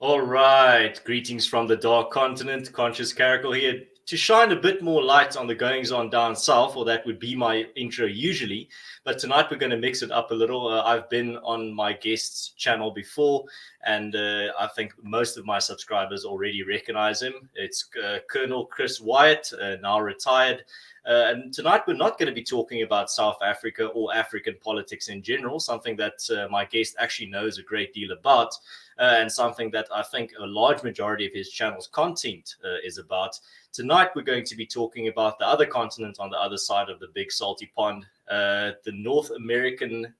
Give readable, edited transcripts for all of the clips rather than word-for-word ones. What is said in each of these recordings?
All right, greetings from the dark continent. Conscious Caracal here to shine a bit more light on the goings on down south, or that would be my intro usually. But tonight we're going to mix it up a little. I've been on my guest's channel before, and I think most of my subscribers already recognize him. It's Colonel Chris Wyatt, now retired. And tonight we're not going to be talking about South Africa or African politics in general, something that my guest actually knows a great deal about. And something that I think a large majority of his channel's content is about. Tonight, we're going to be talking about the other continent on the other side of the big salty pond, the North American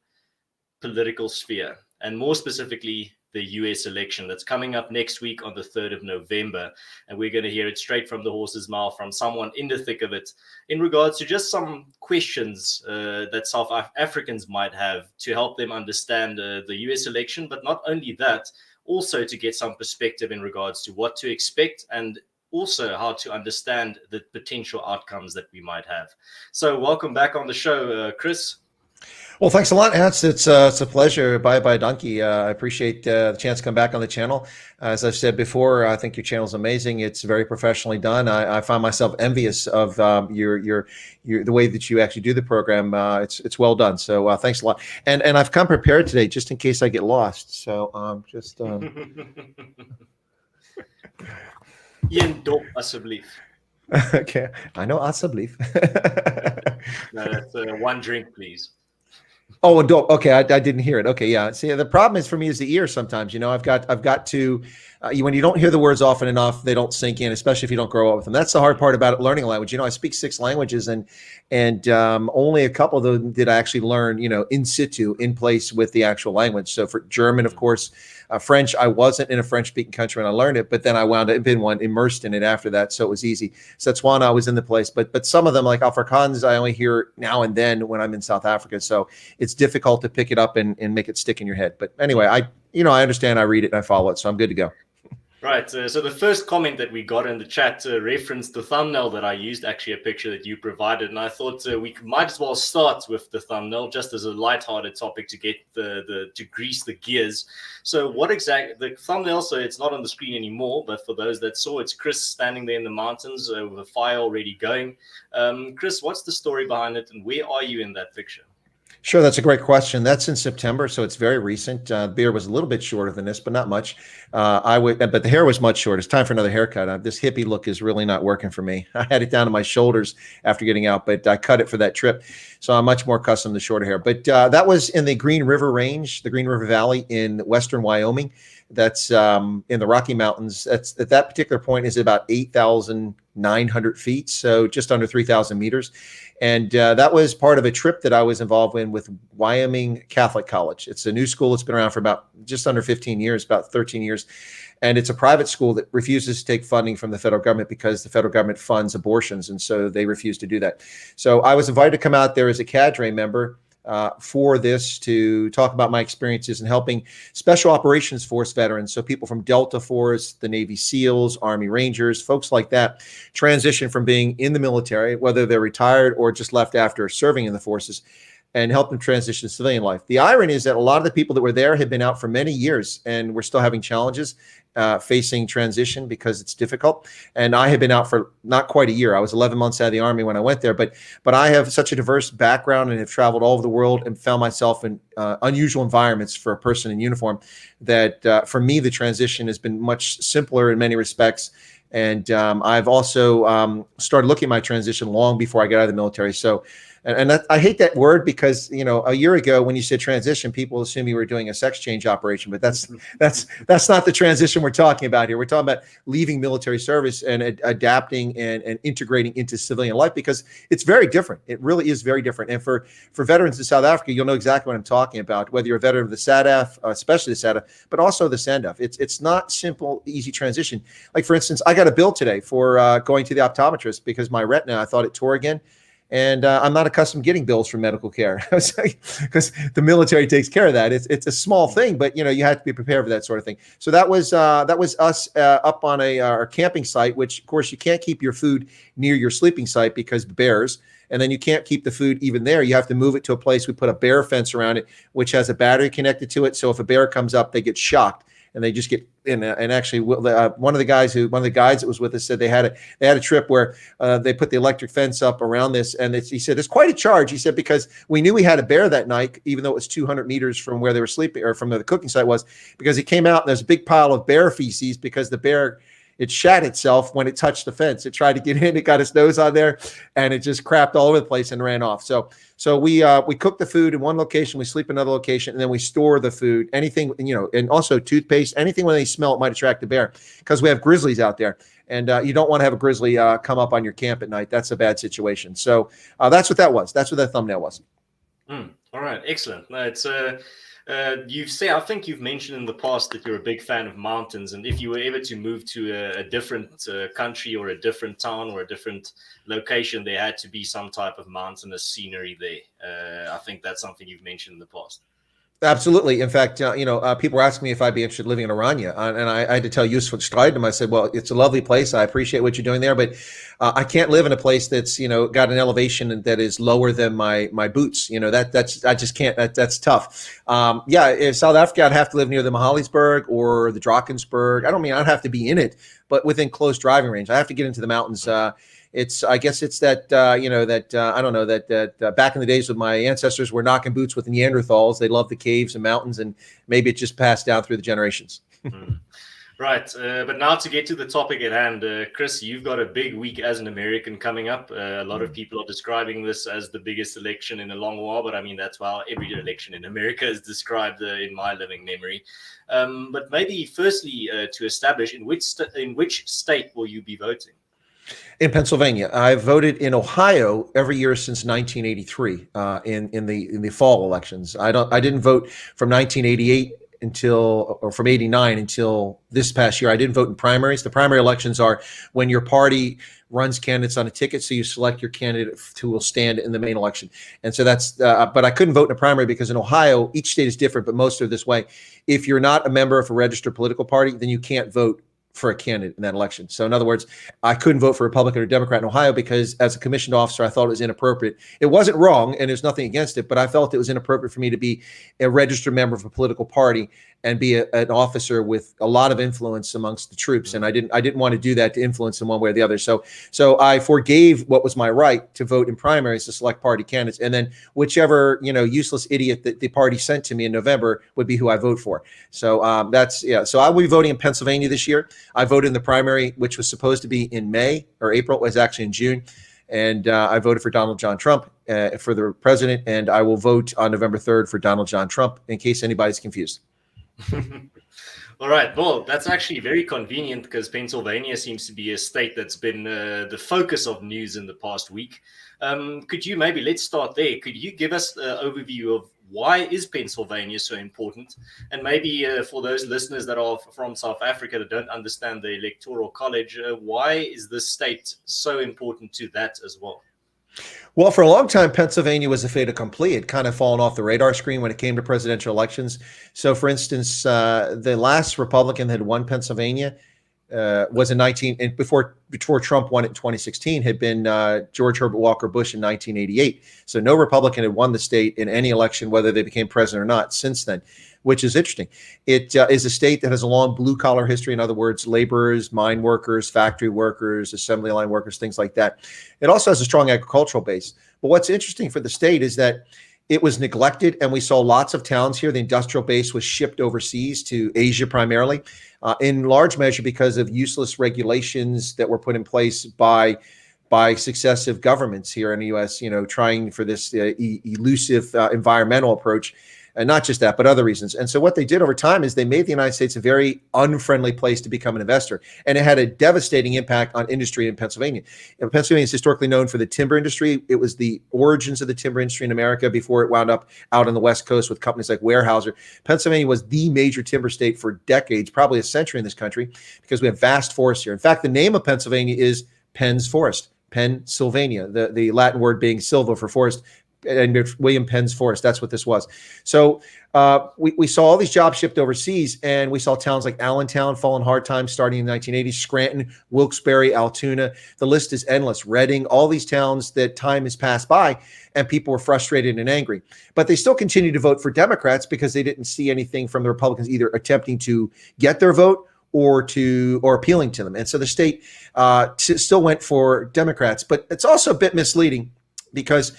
political sphere, and more specifically, the US election that's coming up next week on the 3rd of November. And we're going to hear it straight from the horse's mouth from someone in the thick of it in regards to just some questions that South Africans might have to help them understand the US election. But not only that, also to get some perspective in regards to what to expect and also how to understand the potential outcomes that we might have. So welcome back on the show, Chris. Well, thanks a lot, Hans. It's a pleasure. Bye, Donkey. I appreciate the chance to come back on the channel. As I've said before, I think your channel is amazing. It's very professionally done. I find myself envious of your the way that you actually do the program. It's well done. So thanks a lot. And I've come prepared today just in case I get lost. So just. Ian Dop Asseblief. Okay, I know Asseblief. No, that's one drink, please. Oh, okay. I didn't hear it. Okay, yeah. See, the problem is for me is the ear. Sometimes, I've got to. When you don't hear the words often enough, they don't sink in, especially if you don't grow up with them. That's the hard part about learning a language. I speak 6 languages, and only a couple of them did I actually learn, in situ, in place with the actual language. So for German, of course, French, I wasn't in a French-speaking country when I learned it, but then I wound up being immersed in it after that, so it was easy. Setswana, I was in the place, but some of them, like Afrikaans, I only hear now and then when I'm in South Africa, so it's difficult to pick it up and make it stick in your head. But anyway, I understand, I read it, and I follow it, so I'm good to go. Right. So the first comment that we got in the chat referenced the thumbnail that I used, actually a picture that you provided. And I thought we might as well start with the thumbnail just as a lighthearted topic to get to grease the gears. So what exactly the thumbnail? So it's not on the screen anymore, but for those that saw, it's Chris standing there in the mountains with a fire already going. Chris, what's the story behind it, and where are you in that picture? Sure, that's a great question. That's in September, so it's very recent. The beard was a little bit shorter than this, but not much. But the hair was much shorter. It's time for another haircut. This hippie look is really not working for me. I had it down to my shoulders after getting out, but I cut it for that trip, so I'm much more accustomed to shorter hair. But that was in the Green River Range, the Green River Valley in western Wyoming. That's in the Rocky Mountains. That's at that particular point is about 8,900 feet, so just under 3,000 meters. And that was part of a trip that I was involved in with Wyoming Catholic College. It's a new school. It's been around for about just under 15 years, about 13 years. And it's a private school that refuses to take funding from the federal government because the federal government funds abortions. And so they refuse to do that. So I was invited to come out there as a cadre member for this to talk about my experiences in helping Special Operations Force veterans, so people from Delta Force, the Navy SEALs, Army Rangers, folks like that, transition from being in the military, whether they're retired or just left after serving in the forces, and help them transition to civilian life. The irony is that a lot of the people that were there had been out for many years, and we're still having challenges facing transition because it's difficult. And I had been out for not quite a year. I was 11 months out of the Army when I went there, but I have such a diverse background and have traveled all over the world and found myself in unusual environments for a person in uniform that for me, the transition has been much simpler in many respects. And I've also started looking at my transition long before I got out of the military. So, and I hate that word because, a year ago when you said transition, people assume you were doing a sex change operation, but that's not the transition we're talking about here. We're talking about leaving military service and adapting and integrating into civilian life because it's very different. It really is very different. And for veterans in South Africa, you'll know exactly what I'm talking about, whether you're a veteran of the SADF, especially the SADF, but also the SANDF. It's not simple, easy transition. Like, for instance, I got a bill today for going to the optometrist because my retina, I thought it tore again. And I'm not accustomed to getting bills for medical care because the military takes care of that. It's a small thing, but you have to be prepared for that sort of thing. So that was us up on our camping site, which of course you can't keep your food near your sleeping site because bears. And then you can't keep the food even there. You have to move it to a place. We put a bear fence around it, which has a battery connected to it. So if a bear comes up, they get shocked and they just get in. And actually, one of the guides that was with us said they had a trip where they put the electric fence up around this, and he said it's quite a charge. He said because we knew we had a bear that night, even though it was 200 meters from where they were sleeping or from the cooking site was, because he came out and there's a big pile of bear feces because the bear, it shat itself when it touched the fence. It tried to get in, it got its nose on there, and it just crapped all over the place and ran off. So we cook the food in one location, we sleep in another location, and then we store the food. Anything, and also toothpaste, anything when they smell it might attract a bear, because we have grizzlies out there, and you don't want to have a grizzly come up on your camp at night. That's a bad situation. So that's what that was. That's what that thumbnail was. All right, excellent. No, it's I think you've mentioned in the past that you're a big fan of mountains, and if you were ever to move to a different country or a different town or a different location, there had to be some type of mountainous scenery there. I think that's something you've mentioned in the past. Absolutely. In fact, people were asking me if I'd be interested in living in Oranje, and I had to tell Yusuf Strijdom, I said, well, it's a lovely place. I appreciate what you're doing there, but I can't live in a place that's, got an elevation that is lower than my boots. I just can't. That's tough. If South Africa, I'd have to live near the Mahalisburg or the Drakensberg. I'd have to be in it, but within close driving range. I have to get into the mountains. I guess it's that, I don't know, that back in the days when my ancestors were knocking boots with the Neanderthals, they loved the caves and mountains, and maybe it just passed down through the generations. Right. But now to get to the topic at hand, Chris, you've got a big week as an American coming up. A lot of people are describing this as the biggest election in a long while, but I mean, that's how every election in America is described in my living memory. But maybe firstly, to establish, in which state will you be voting? In Pennsylvania. I've voted in Ohio every year since 1983 in the fall elections. I didn't vote from 1988 from 89 until this past year. I didn't vote in primaries. The primary elections are when your party runs candidates on a ticket, so you select your candidate who will stand in the main election. And so that's, but I couldn't vote in a primary because in Ohio, each state is different, but most are this way. If you're not a member of a registered political party, then you can't vote for a candidate in that election. So in other words, I couldn't vote for Republican or Democrat in Ohio because as a commissioned officer, I thought it was inappropriate. It wasn't wrong and there's nothing against it, but I felt it was inappropriate for me to be a registered member of a political party and be an officer with a lot of influence amongst the troops. And I didn't want to do that to influence them one way or the other. So I forgave what was my right to vote in primaries to select party candidates. And then whichever, useless idiot that the party sent to me in November would be who I vote for. So So I will be voting in Pennsylvania this year. I voted in the primary, which was supposed to be in May or April. It was actually in June. And I voted for Donald John Trump for the president. And I will vote on November 3rd for Donald John Trump in case anybody's confused. All right. Well, that's actually very convenient because Pennsylvania seems to be a state that's been the focus of news in the past week. Could you let's start there. Could you give us an overview of why is Pennsylvania so important? And maybe for those listeners that are from South Africa that don't understand the Electoral College, why is this state so important to that as well? Well, for a long time, Pennsylvania was a fait accompli. It kind of fallen off the radar screen when it came to presidential elections. So, for instance, the last Republican that had won Pennsylvania was before Trump won it in 2016 had been George Herbert Walker Bush in 1988. So no Republican had won the state in any election, whether they became president or not, since then, which is interesting. It is a state that has a long blue collar history. In other words, laborers, mine workers, factory workers, assembly line workers, things like that. It also has a strong agricultural base. But what's interesting for the state is that it was neglected, and we saw lots of towns here. The industrial base was shipped overseas to Asia primarily, in large measure because of useless regulations that were put in place by successive governments here in the U.S., trying for this elusive environmental approach. And not just that, but other reasons. And so what they did over time is they made the United States a very unfriendly place to become an investor. And it had a devastating impact on industry in Pennsylvania. And Pennsylvania is historically known for the timber industry. It was the origins of the timber industry in America before it wound up out on the West Coast with companies like Weyerhaeuser. Pennsylvania was the major timber state for decades, probably a century in this country, because we have vast forests here. In fact, the name of Pennsylvania is Penn's Forest, Pennsylvania, the Latin word being silva for forest. and William Penn's Forest. That's what this was. So we saw all these jobs shipped overseas, and we saw towns like Allentown fall in hard times starting in the 1980s, Scranton, Wilkes-Barre, Altoona. The list is endless. Reading, all these towns that time has passed by, and people were frustrated and angry. But they still continue to vote for Democrats because they didn't see anything from the Republicans either attempting to get their vote or appealing to them. And so the state still went for Democrats. But it's also a bit misleading because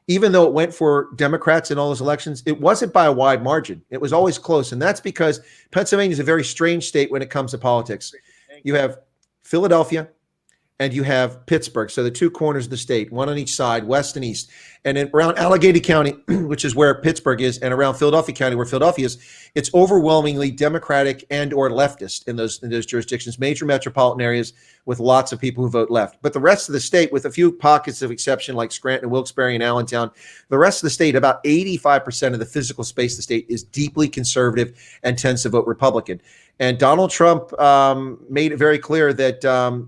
even though it went for Democrats in all those elections, it wasn't by a wide margin. It was always close. And that's because Pennsylvania is a very strange state when it comes to politics. You have Philadelphia and you have Pittsburgh. So the two corners of the state, one on each side, west and east. And around Allegheny County, which is where Pittsburgh is, and around Philadelphia County, where Philadelphia is, it's overwhelmingly Democratic and or leftist in those jurisdictions, major metropolitan areas with lots of people who vote left. But the rest of the state, with a few pockets of exception like Scranton, Wilkes-Barre, and Allentown, the rest of the state, about 85% of the physical space of the state is deeply conservative and tends to vote Republican. And Donald Trump made it very clear that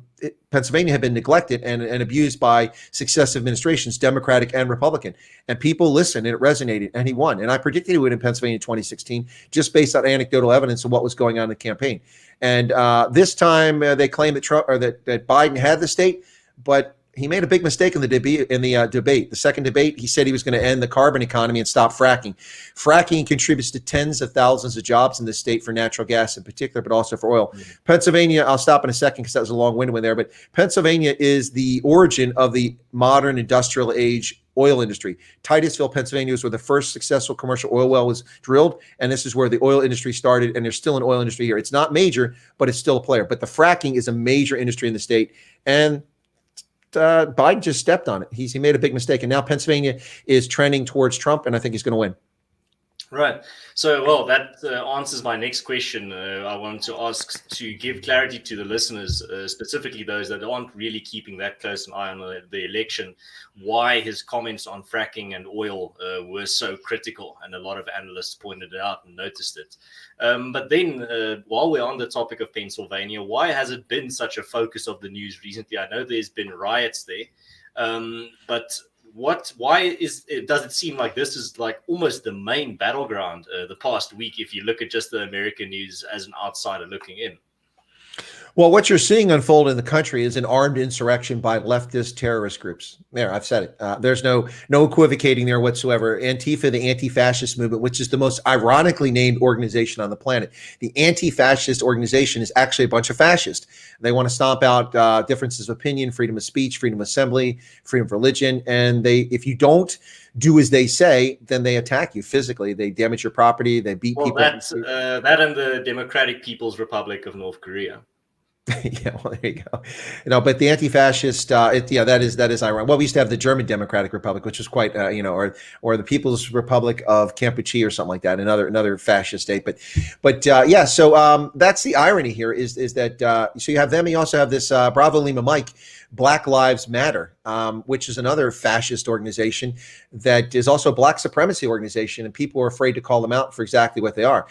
Pennsylvania had been neglected and abused by successive administrations, Democratic and Republican. And people listened, and it resonated, and he won. And I predicted he would in Pennsylvania in 2016, just based on anecdotal evidence of what was going on in the campaign. And this time they claimed that Trump or that Biden had the state, but he made a big mistake in the debate. The second debate, he said he was going to end the carbon economy and stop fracking. Fracking contributes to tens of thousands of jobs in the state for natural gas in particular, but also for oil. Mm-hmm. Pennsylvania, I'll stop in a second because that was a long-winded one there, but Pennsylvania is the origin of the modern industrial age oil industry. Titusville, Pennsylvania was where the first successful commercial oil well was drilled, and this is where the oil industry started, and there's still an oil industry here. It's not major, but it's still a player. But the fracking is a major industry in the state, and Biden just stepped on it. He made a big mistake, and now Pennsylvania is trending towards Trump, and I think he's going to win. Right. So, well, that answers my next question. I wanted to ask to give clarity to the listeners, specifically those that aren't really keeping that close an eye on the election, why his comments on fracking and oil were so critical. And a lot of analysts pointed it out and noticed it. But then while we're on the topic of Pennsylvania, why has it been such a focus of the news recently? I know there's been riots there, but why does it seem like this is like almost the main battleground the past week if you look at just the American news as an outsider looking in? Well, what you're seeing unfold in the country is an armed insurrection by leftist terrorist groups. There, I've said it. There's no equivocating there whatsoever. Antifa, the anti-fascist movement, which is the most ironically named organization on the planet. The anti-fascist organization is actually a bunch of fascists. They want to stomp out differences of opinion, freedom of speech, freedom of assembly, freedom of religion. And if you don't do as they say, then they attack you physically. They damage your property. They beat people. That's that and the Democratic People's Republic of North Korea. Yeah, well, there you go. But the anti-fascist, that is ironic. Well, we used to have the German Democratic Republic, which was quite, or the People's Republic of Kampuchea or something like that, another fascist state. But yeah. So that's the irony here is that so you have them. You also have this Bravo Lima Mike, Black Lives Matter, which is another fascist organization that is also a black supremacy organization, and people are afraid to call them out for exactly what they are.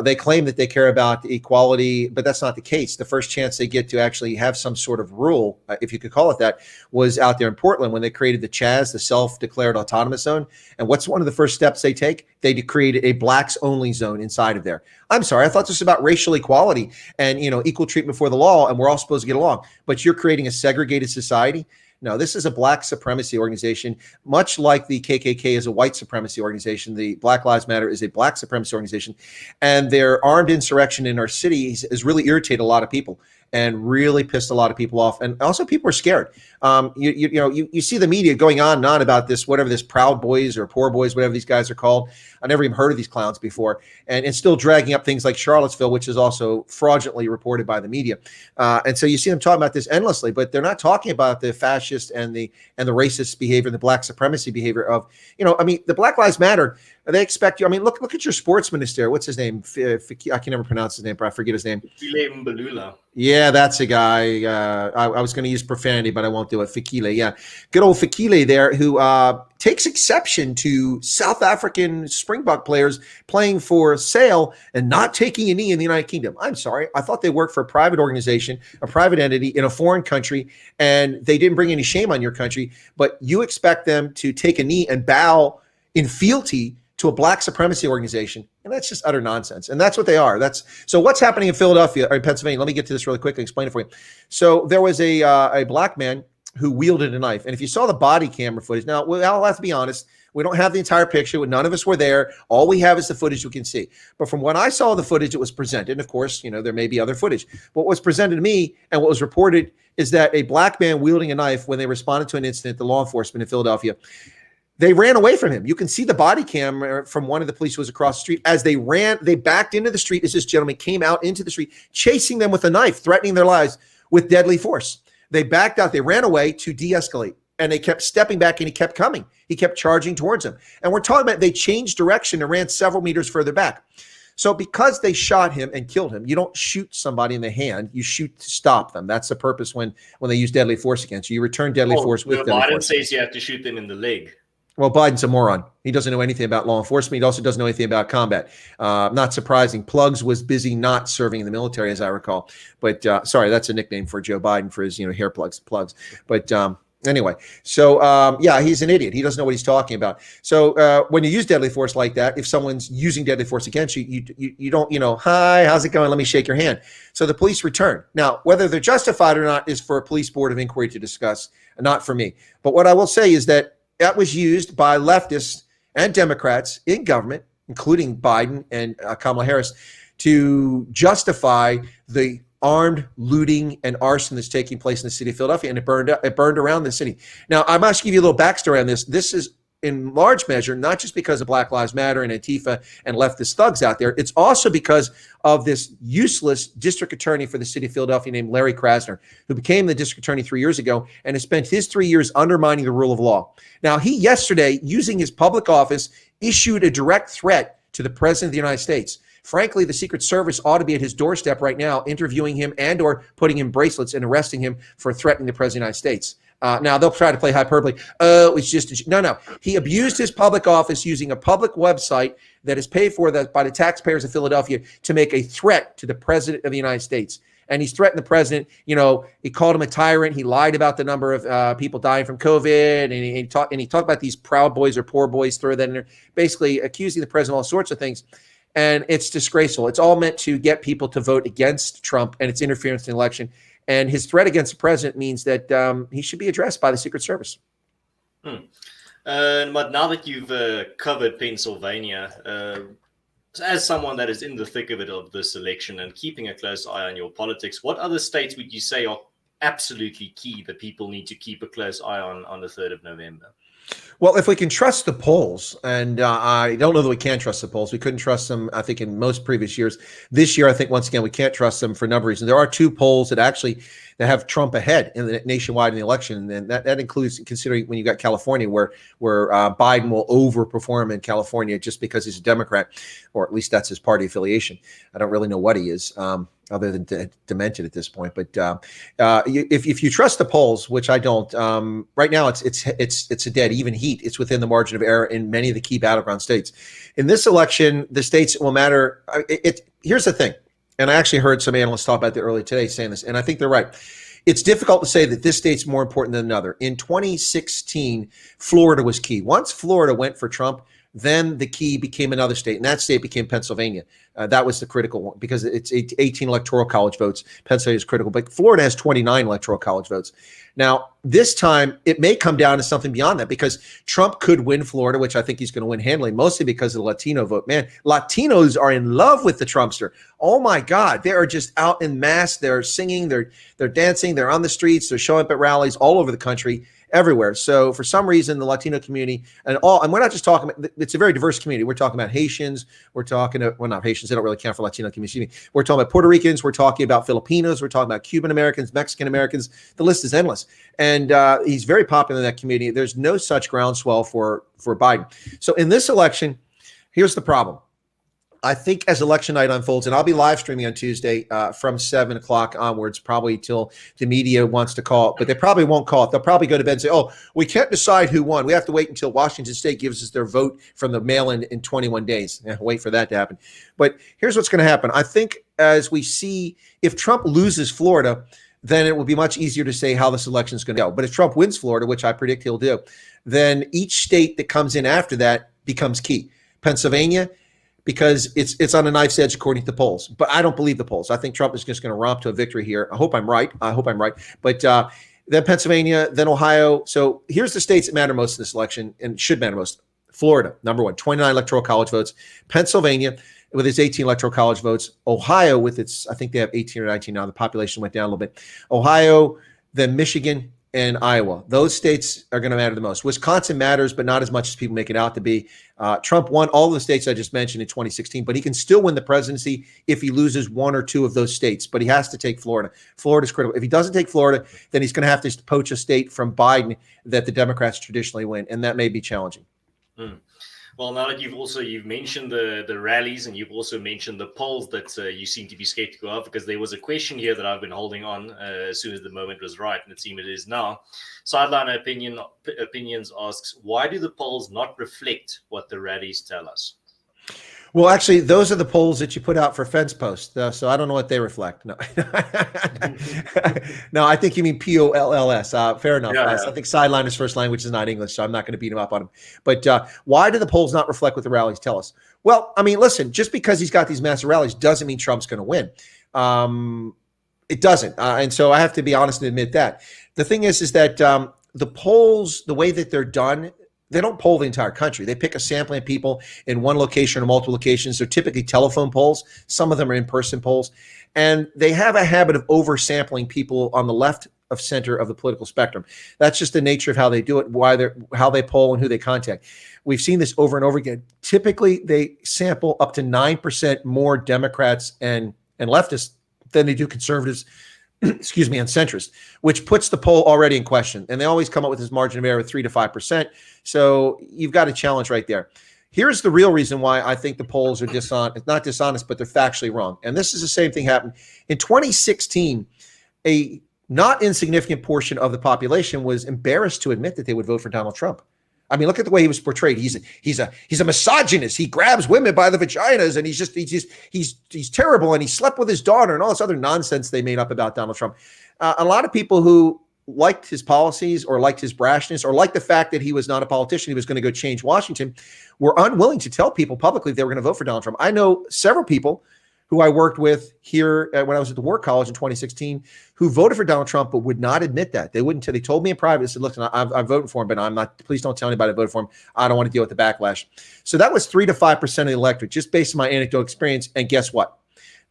They claim that they care about equality, but that's not the case. The first chance they get to actually have some sort of rule, if you could call it that, was out there in Portland when they created the CHAZ, the Self-Declared Autonomous Zone. And what's one of the first steps they take? They created a blacks-only zone inside of there. I'm sorry, I thought this was about racial equality and equal treatment before the law, and we're all supposed to get along. But you're creating a segregated society. No, this is a black supremacy organization, much like the KKK is a white supremacy organization. The Black Lives Matter is a black supremacy organization, and their armed insurrection in our cities has really irritated a lot of people and really pissed a lot of people off. And also people are scared. You see the media going on and on about this, whatever this Proud Boys or Poor Boys, whatever these guys are called. I never even heard of these clowns before. And still dragging up things like Charlottesville, which is also fraudulently reported by the media. And so you see them talking about this endlessly, but they're not talking about the fascist and the racist behavior, the black supremacy behavior of, the Black Lives Matter. They expect you. I mean, look at your sports minister. What's his name? I can never pronounce his name, but I forget his name. Balula. Yeah, that's a guy. I was going to use profanity, but I won't do it. Fikile, yeah. Good old Fikile there, who takes exception to South African Springbok players playing for sale and not taking a knee in the United Kingdom. I'm sorry. I thought they worked for a private organization, a private entity in a foreign country, and they didn't bring any shame on your country, but you expect them to take a knee and bow in fealty to a black supremacy organization. And that's just utter nonsense. And that's what they are. So what's happening in Philadelphia or in Pennsylvania? Let me get to this really quickly and explain it for you. So there was a black man who wielded a knife. And if you saw the body camera footage, now I'll have to be honest, we don't have the entire picture. None of us were there. All we have is the footage we can see. But from when I saw the footage, it was presented. And of course, there may be other footage. What was presented to me and what was reported is that a black man wielding a knife when they responded to an incident, the law enforcement in Philadelphia, they ran away from him. You can see the body cam from one of the police who was across the street. As they ran, they backed into the street as this gentleman came out into the street, chasing them with a knife, threatening their lives with deadly force. They backed out. They ran away to de-escalate, and they kept stepping back, and he kept coming. He kept charging towards them. And we're talking about they changed direction and ran several meters further back. So because they shot him and killed him, you don't shoot somebody in the hand. You shoot to stop them. That's the purpose when they use deadly force against you. You return deadly force with deadly force. Biden says you have to shoot them in the leg. Well, Biden's a moron. He doesn't know anything about law enforcement. He also doesn't know anything about combat. Not surprising. Plugs was busy not serving in the military, as I recall. But sorry, that's a nickname for Joe Biden for his hair plugs. But anyway, so yeah, he's an idiot. He doesn't know what he's talking about. So when you use deadly force like that, if someone's using deadly force against you, you don't, hi, how's it going? Let me shake your hand. So the police return. Now, whether they're justified or not is for a police board of inquiry to discuss, not for me. But what I will say is that was used by leftists and Democrats in government, including Biden and Kamala Harris, to justify the armed looting and arson that's taking place in the city of Philadelphia, and it burned around the city. Now, I must give you a little backstory on this. This is in large measure not just because of Black Lives Matter and Antifa and leftist thugs out there. It's also because of this useless district attorney for the city of Philadelphia named Larry Krasner, who became the district attorney 3 years ago and has spent his 3 years undermining the rule of law. Now, he yesterday, using his public office, issued a direct threat to the president of the United States. Frankly, the Secret Service ought to be at his doorstep right now, interviewing him and or putting him bracelets and arresting him for threatening the president of the United States. Now, they'll try to play hyperbole. Oh, it's just no. He abused his public office using a public website that is paid for by the taxpayers of Philadelphia to make a threat to the president of the United States. And he's threatened the president. He called him a tyrant. He lied about the number of people dying from COVID. And he talked about these proud boys or poor boys, throw that in there, basically accusing the president of all sorts of things. And it's disgraceful. It's all meant to get people to vote against Trump, and it's interference in the election. And his threat against the president means that he should be addressed by the Secret Service. But now that you've covered Pennsylvania, as someone that is in the thick of it of this election and keeping a close eye on your politics, what other states would you say are absolutely key that people need to keep a close eye on the 3rd of November? Well, if we can trust the polls, and I don't know that we can trust the polls. We couldn't trust them, I think, in most previous years. This year, I think, once again, we can't trust them for a number of reasons. There are 2 polls that have Trump ahead in the nationwide in the election, and that includes considering when you got California, where Biden will overperform in California just because he's a Democrat, or at least that's his party affiliation. I don't really know what he is. Other than demented at this point, but if you trust the polls, which I don't, right now it's a dead even heat. It's within the margin of error in many of the key battleground states. In this election, the states will matter. Here's the thing, and I actually heard some analysts talk about it earlier today saying this, and I think they're right. It's difficult to say that this state's more important than another. In 2016, Florida was key. Once Florida went for Trump, then the key became another state, and that state became Pennsylvania. That was the critical one because it's 18 electoral college votes. Pennsylvania is critical, but Florida has 29 electoral college votes. Now, this time, it may come down to something beyond that because Trump could win Florida, which I think he's going to win handily, mostly because of the Latino vote. Man, Latinos are in love with the Trumpster. Oh, my God. They are just out in mass. They're singing. They're dancing. They're on the streets. They're showing up at rallies all over the country. Everywhere. So for some reason, the Latino community and we're not just talking about, it's a very diverse community. We're talking about Haitians. We're talking about, well, not Haitians. They don't really count for Latino community. We're talking about Puerto Ricans. We're talking about Filipinos. We're talking about Cuban Americans, Mexican Americans. The list is endless. And he's very popular in that community. There's no such groundswell for Biden. So in this election, here's the problem. I think as election night unfolds, and I'll be live streaming on Tuesday from 7 o'clock onwards, probably till the media wants to call it, but they probably won't call it. They'll probably go to bed and say, oh, we can't decide who won. We have to wait until Washington State gives us their vote from the mail-in 21 days. Yeah, wait for that to happen. But here's what's going to happen. I think as we see, if Trump loses Florida, then it will be much easier to say how this election is going to go. But if Trump wins Florida, which I predict he'll do, then each state that comes in after that becomes key. Pennsylvania, because it's on a knife's edge according to the polls. But I don't believe the polls. I think Trump is just going to romp to a victory here. I hope I'm right. But then Pennsylvania, then Ohio. So here's the states that matter most in this election and should matter most. Florida, number one, 29 electoral college votes. Pennsylvania with its 18 electoral college votes. Ohio with its, I think they have 18 or 19 now. The population went down a little bit. Ohio, then Michigan, and Iowa. Those states are going to matter the most. Wisconsin matters, but not as much as people make it out to be. Trump won all the states I just mentioned in 2016, but he can still win the presidency if he loses one or two of those states. But he has to take Florida. Florida's critical. If he doesn't take Florida, then he's going to have to poach a state from Biden that the Democrats traditionally win, and that may be challenging. Well, now that you've mentioned the rallies, and you've also mentioned the polls that you seem to be skeptical of, because there was a question here that I've been holding on as soon as the moment was right, and it seems it is now. Sideline Opinions asks, why do the polls not reflect what the rallies tell us? Well, actually, those are the polls that you put out for fence posts. So I don't know what they reflect. No, no, I think you mean POLLS. Fair enough. Yeah. I think Sideliner's first language is not English, so I'm not going to beat him up on him. But why do the polls not reflect what the rallies tell us? Well, I mean, listen, just because he's got these massive rallies doesn't mean Trump's going to win. It doesn't. And so I have to be honest and admit that. The thing is that the polls, the way that they're done, they don't poll the entire country. They pick a sampling of people in one location or multiple locations. They're typically telephone polls. Some of them are in-person polls. And they have a habit of oversampling people on the left of center of the political spectrum. That's just the nature of how they do it, how they poll and who they contact. We've seen this over and over again. Typically, they sample up to 9% more Democrats and leftists than they do conservatives, and centrist, which puts the poll already in question. And they always come up with this margin of error of 3 to 5%. So you've got a challenge right there. Here's the real reason why I think the polls are dishonest. It's not dishonest, but they're factually wrong. And this is the same thing happened. In 2016, a not insignificant portion of the population was embarrassed to admit that they would vote for Donald Trump. I mean, look at the way he was portrayed. He's a misogynist. He grabs women by the vaginas, and he's terrible, and he slept with his daughter, and all this other nonsense they made up about Donald Trump. A lot of people who liked his policies or liked his brashness or liked the fact that he was not a politician, he was going to go change Washington, were unwilling to tell people publicly they were going to vote for Donald Trump. I know several people who I worked with here when I was at the War College in 2016, who voted for Donald Trump, but would not admit that. They wouldn't tell. They told me in private, they said, listen, I'm voting for him, but I'm not, please don't tell anybody I voted for him. I don't want to deal with the backlash. So that was 3 to 5% of the electorate, just based on my anecdotal experience. And guess what?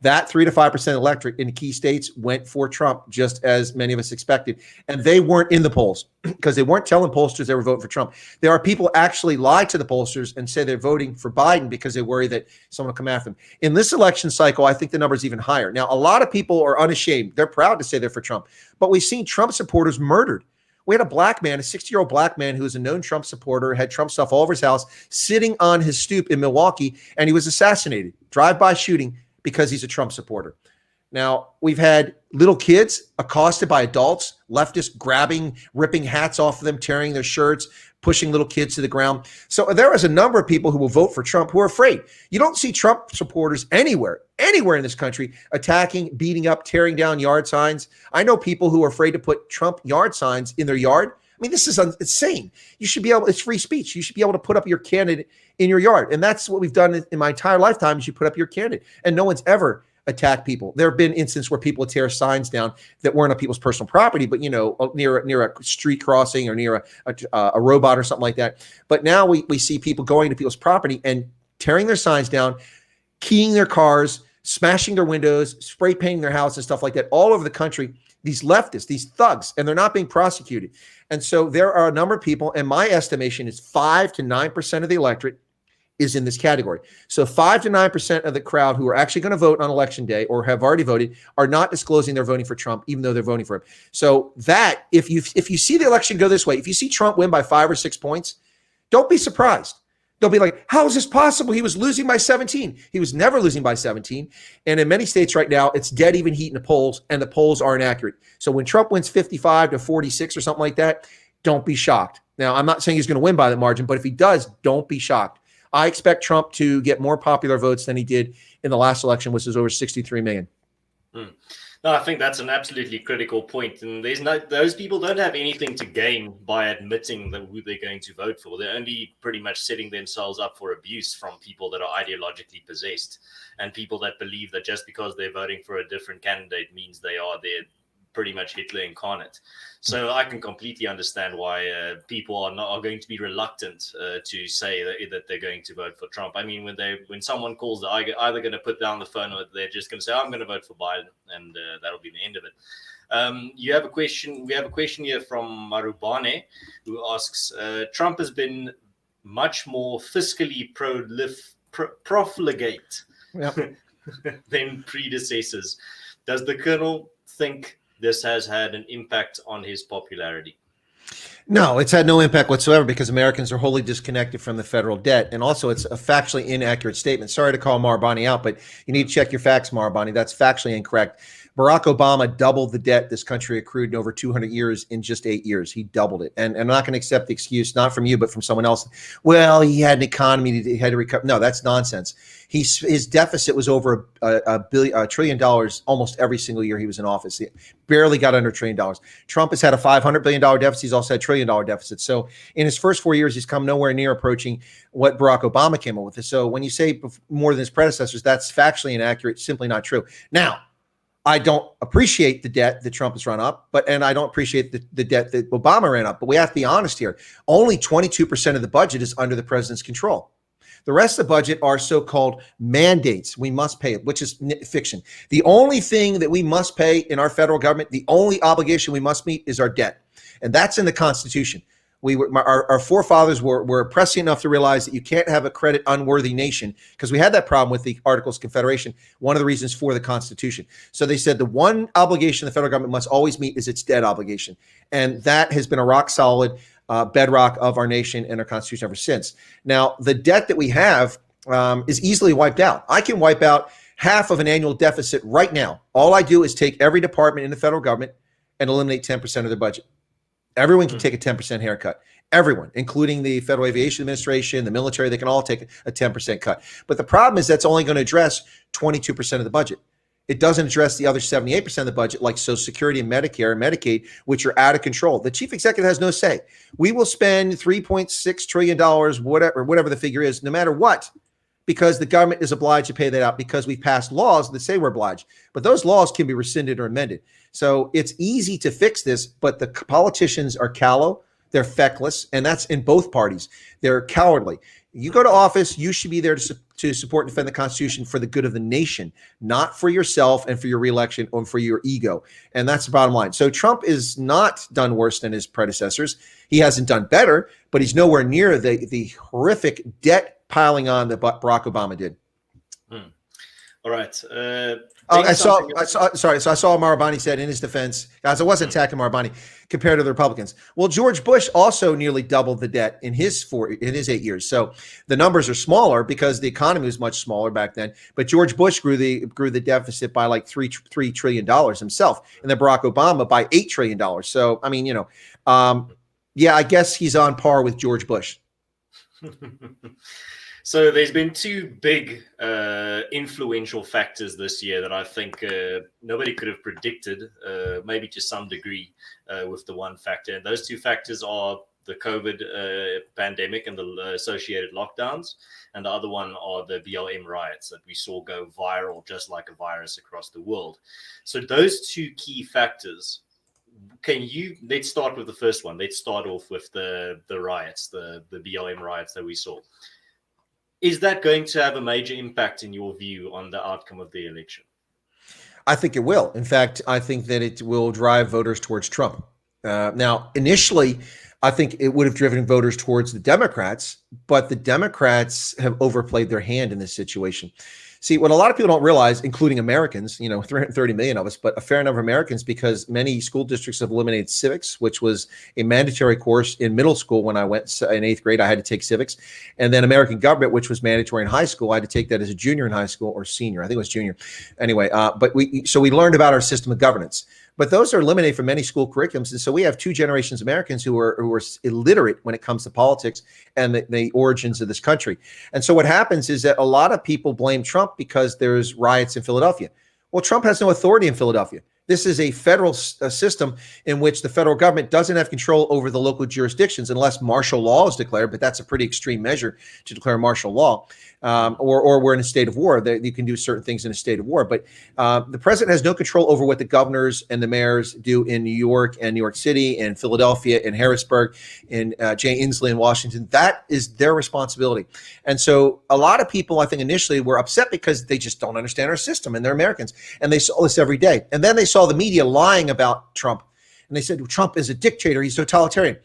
That 3 to 5% electorate in key states went for Trump, just as many of us expected. And they weren't in the polls because they weren't telling pollsters they were voting for Trump. There are people actually lie to the pollsters and say they're voting for Biden because they worry that someone will come after them. In this election cycle, I think the number is even higher. Now, a lot of people are unashamed. They're proud to say they're for Trump. But we've seen Trump supporters murdered. We had a black man, a 60-year-old black man who was a known Trump supporter, had Trump stuff all over his house, sitting on his stoop in Milwaukee, and he was assassinated. Drive-by shooting because he's a Trump supporter. Now, we've had little kids accosted by adults, leftists grabbing, ripping hats off of them, tearing their shirts, pushing little kids to the ground. So there is a number of people who will vote for Trump who are afraid. You don't see Trump supporters anywhere in this country attacking, beating up, tearing down yard signs. I know people who are afraid to put Trump yard signs in their yard. I mean, this is insane. You should be able, it's free speech. You should be able to put up your candidate in your yard. And that's what we've done in my entire lifetime is you put up your candidate. And no one's ever attacked people. There have been instances where people tear signs down that weren't on people's personal property, but, you know, near a street crossing or near a robot or something like that. But now we see people going to people's property and tearing their signs down, keying their cars, smashing their windows, spray painting their house and stuff like that all over the country. These leftists, these thugs, and they're not being prosecuted. And so there are a number of people, and my estimation is 5 to 9% of the electorate is in this category. So 5 to 9% of the crowd who are actually going to vote on election day or have already voted are not disclosing they're voting for Trump, even though they're voting for him. So that, if you see the election go this way, if you see Trump win by 5 or 6 points, don't be surprised, They'll be like, how is this possible? He was losing by 17. He was never losing by 17. And in many states right now, it's dead even heat in the polls, and the polls aren't accurate. So when Trump wins 55 to 46 or something like that, don't be shocked. Now, I'm not saying he's going to win by that margin, but if he does, don't be shocked. I expect Trump to get more popular votes than he did in the last election, which was over 63 million. No, I think that's an absolutely critical point. And those people don't have anything to gain by admitting that who they're going to vote for. They're only pretty much setting themselves up for abuse from people that are ideologically possessed and people that believe that just because they're voting for a different candidate means they're pretty much Hitler incarnate. So I can completely understand why people are going to be reluctant to say that they're going to vote for Trump. I mean, when someone calls, they're either going to put down the phone or they're just going to say, I'm going to vote for Biden, and that'll be the end of it. We have a question here from Marubane, who asks, Trump has been much more fiscally profligate than predecessors. Does the Colonel think this has had an impact on his popularity? No, it's had no impact whatsoever because Americans are wholly disconnected from the federal debt. And also, it's a factually inaccurate statement. Sorry to call Marabani out, but you need to check your facts, Marabani. That's factually incorrect. Barack Obama doubled the debt this country accrued in over 200 years in just 8 years. He doubled it. And I'm not going to accept the excuse, not from you, but from someone else. Well, he had an economy, he had to recover. No, that's nonsense. His deficit was over $1 trillion almost every single year he was in office. He barely got under $1 trillion. Trump has had a $500 billion deficit. He's also had $1 trillion deficit. So in his first 4 years, he's come nowhere near approaching what Barack Obama came up with. So when you say more than his predecessors, that's factually inaccurate, simply not true. Now, I don't appreciate the debt that Trump has run up, and I don't appreciate the debt that Obama ran up. But we have to be honest here. Only 22% of the budget is under the president's control. The rest of the budget are so-called mandates. We must pay it, which is fiction. The only thing that we must pay in our federal government, the only obligation we must meet is our debt. And that's in the Constitution. Our forefathers were prescient enough to realize that you can't have a credit unworthy nation, because we had that problem with the Articles of Confederation, one of the reasons for the Constitution. So they said the one obligation the federal government must always meet is its debt obligation. And that has been a rock solid bedrock of our nation and our Constitution ever since. Now, the debt that we have is easily wiped out. I can wipe out half of an annual deficit right now. All I do is take every department in the federal government and eliminate 10% of their budget. Everyone can take a 10% haircut. Everyone, including the Federal Aviation Administration, the military, they can all take a 10% cut. But the problem is that's only going to address 22% of the budget. It doesn't address the other 78% of the budget, like Social Security and Medicare and Medicaid, which are out of control. The chief executive has no say. We will spend $3.6 trillion, whatever the figure is, no matter what, because the government is obliged to pay that out because we've passed laws that say we're obliged. But those laws can be rescinded or amended. So it's easy to fix this, but the politicians are callow, they're feckless, and that's in both parties. They're cowardly. You go to office, you should be there to support and defend the Constitution for the good of the nation, not for yourself and for your reelection or for your ego. And that's the bottom line. So Trump is not done worse than his predecessors. He hasn't done better, but he's nowhere near the horrific debt piling on that Barack Obama did. All right. I saw Marabani said in his defense, guys, I wasn't attacking Marabani compared to the Republicans. Well, George Bush also nearly doubled the debt in his 8 years. So the numbers are smaller because the economy was much smaller back then. But George Bush grew the deficit by like $3 trillion himself, and then Barack Obama by $8 trillion. So I mean, yeah, I guess he's on par with George Bush. So there's been two big influential factors this year that I think nobody could have predicted, maybe to some degree, with the one factor. And those two factors are the COVID pandemic and the associated lockdowns. And the other one are the BLM riots that we saw go viral just like a virus across the world. So those two key factors, let's start with the first one. Let's start off with the riots, the BLM riots that we saw. Is that going to have a major impact, in your view, on the outcome of the election? I think it will. In fact, I think that it will drive voters towards Trump. Now, initially, I think it would have driven voters towards the Democrats, but the Democrats have overplayed their hand in this situation. See, what a lot of people don't realize, including Americans, 330 million of us, but a fair number of Americans, because many school districts have eliminated civics, which was a mandatory course in middle school. When I went in 8th grade, I had to take civics. And then American government, which was mandatory in high school, I had to take that as a junior in high school, or senior. I think it was junior. Anyway, but we learned about our system of governance. But those are eliminated from many school curriculums. And so we have 2 generations of Americans who are illiterate when it comes to politics and the origins of this country. And so what happens is that a lot of people blame Trump because there's riots in Philadelphia. Well, Trump has no authority in Philadelphia. This is a federal system in which the federal government doesn't have control over the local jurisdictions unless martial law is declared, but that's a pretty extreme measure to declare martial law, or we're in a state of war. You can do certain things in a state of war, but the president has no control over what the governors and the mayors do in New York and New York City and Philadelphia and Harrisburg and Jay Inslee in Washington. That is their responsibility. And so a lot of people, I think, initially were upset because they just don't understand our system, and they're Americans, and they saw this every day. And then they saw the media lying about Trump, and they said, Trump is a dictator, he's totalitarian.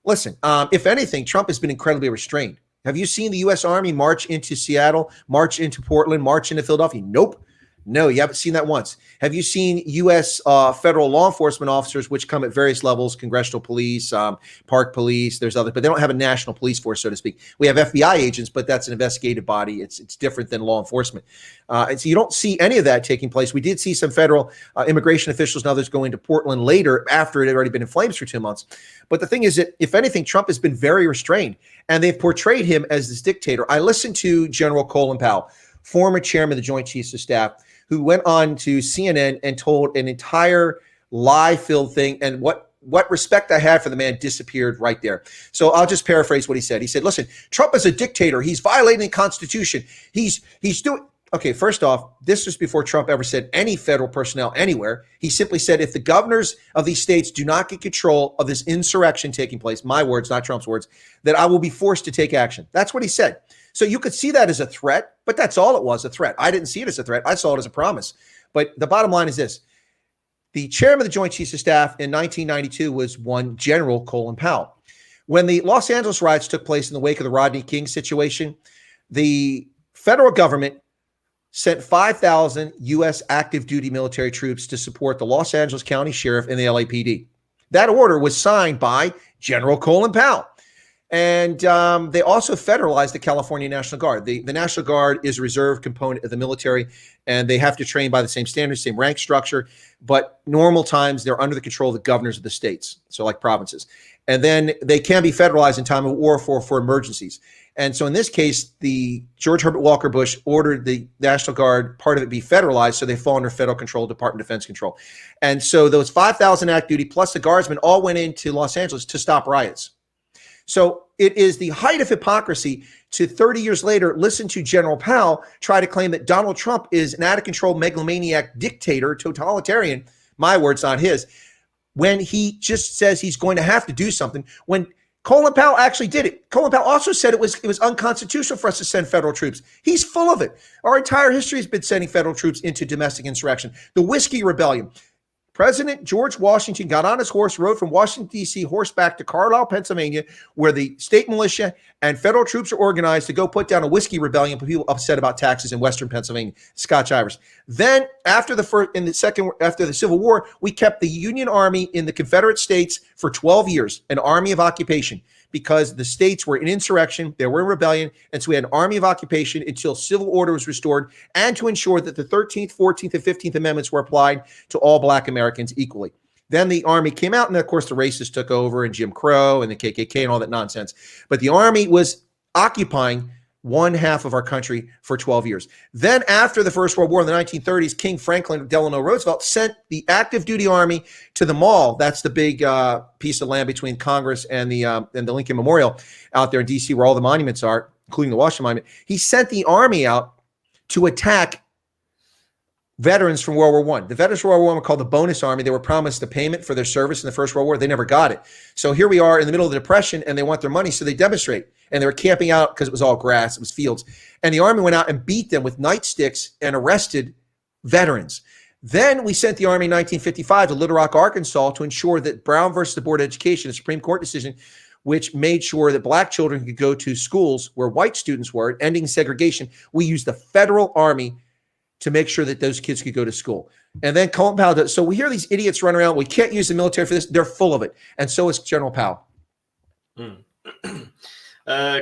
Listen, if anything, Trump has been incredibly restrained. Have you seen the U.S. Army march into Seattle, march into Portland, march into Philadelphia? Nope. No, you haven't seen that once. Have you seen U.S. Federal law enforcement officers, which come at various levels, congressional police, park police, there's others, but they don't have a national police force, so to speak. We have FBI agents, but that's an investigative body. It's different than law enforcement. And so you don't see any of that taking place. We did see some federal immigration officials and others going to Portland later after it had already been in flames for 2 months. But the thing is that, if anything, Trump has been very restrained, and they've portrayed him as this dictator. I listened to General Colin Powell, former chairman of the Joint Chiefs of Staff, who went on to CNN and told an entire lie-filled thing, and what respect I had for the man disappeared right there. So I'll just paraphrase what he said. He said, listen, Trump is a dictator. He's violating the Constitution. He's doing... Okay, first off, this was before Trump ever said any federal personnel anywhere. He simply said, if the governors of these states do not get control of this insurrection taking place, my words, not Trump's words, that I will be forced to take action. That's what he said. So you could see that as a threat, but that's all it was, a threat. I didn't see it as a threat. I saw it as a promise. But the bottom line is this. The chairman of the Joint Chiefs of Staff in 1992 was one General Colin Powell. When the Los Angeles riots took place in the wake of the Rodney King situation, the federal government sent 5,000 U.S. active duty military troops to support the Los Angeles County Sheriff and the LAPD. That order was signed by General Colin Powell. And they also federalized the California National Guard. The National Guard is a reserve component of the military, and they have to train by the same standards, same rank structure. But normal times, they're under the control of the governors of the states, so like provinces. And then they can be federalized in time of war for emergencies. And so in this case, the George Herbert Walker Bush ordered the National Guard, part of it be federalized, so they fall under federal control, Department of Defense control. And so those 5,000 active duty plus the guardsmen all went into Los Angeles to stop riots. So it is the height of hypocrisy to 30 years later listen to General Powell try to claim that Donald Trump is an out-of-control megalomaniac dictator, totalitarian, my words, not his, when he just says he's going to have to do something, when Colin Powell actually did it. Colin Powell also said it was unconstitutional for us to send federal troops. He's full of it. Our entire history has been sending federal troops into domestic insurrection. The Whiskey Rebellion. President George Washington got on his horse, rode from Washington, D.C., horseback to Carlisle, Pennsylvania, where the state militia and federal troops are organized to go put down a whiskey rebellion for people upset about taxes in Western Pennsylvania, Scotch-Irish. Then, after the Civil War, we kept the Union Army in the Confederate States for 12 years, an army of occupation, because the states were in insurrection, they were in rebellion, and so we had an army of occupation until civil order was restored, and to ensure that the 13th, 14th, and 15th Amendments were applied to all Black Americans equally. Then the Army came out, and of course the racists took over, and Jim Crow, and the KKK, and all that nonsense. But the Army was occupying one half of our country for 12 years. Then after the First World War in the 1930s, King Franklin Delano Roosevelt sent the active duty army to the Mall. That's the big piece of land between Congress and the Lincoln Memorial out there in D.C., where all the monuments are, including the Washington Monument. He sent the army out to attack veterans from World War I. The veterans from World War I were called the bonus army. They were promised a payment for their service in the First World War. They never got it. So here we are in the middle of the Depression, and they want their money, so they demonstrate. And they were camping out because it was all grass, it was fields. And the army went out and beat them with nightsticks and arrested veterans. Then we sent the army in 1955 to Little Rock, Arkansas, to ensure that Brown versus the Board of Education, a Supreme Court decision, which made sure that Black children could go to schools where white students were, ending segregation. We used the federal army to make sure that those kids could go to school. And then Colin Powell does. So we hear these idiots run around. We can't use the military for this. They're full of it. And so is General Powell.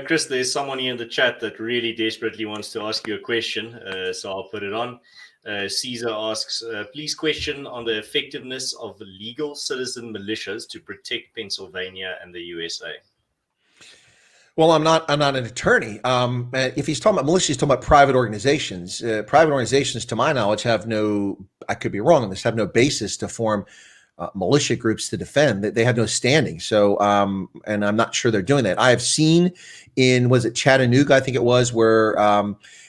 Chris, there's someone here in the chat that really desperately wants to ask you a question. So I'll put it on. Caesar asks, please question on the effectiveness of legal citizen militias to protect Pennsylvania and the USA. Well, I'm not an attorney. If he's talking about militias, he's talking about private organizations. Private organizations, to my knowledge, have no, I could be wrong on this, have no basis to form militia groups to defend. They have no standing. So, and I'm not sure they're doing that. I have seen in, was it Chattanooga, I think it was, where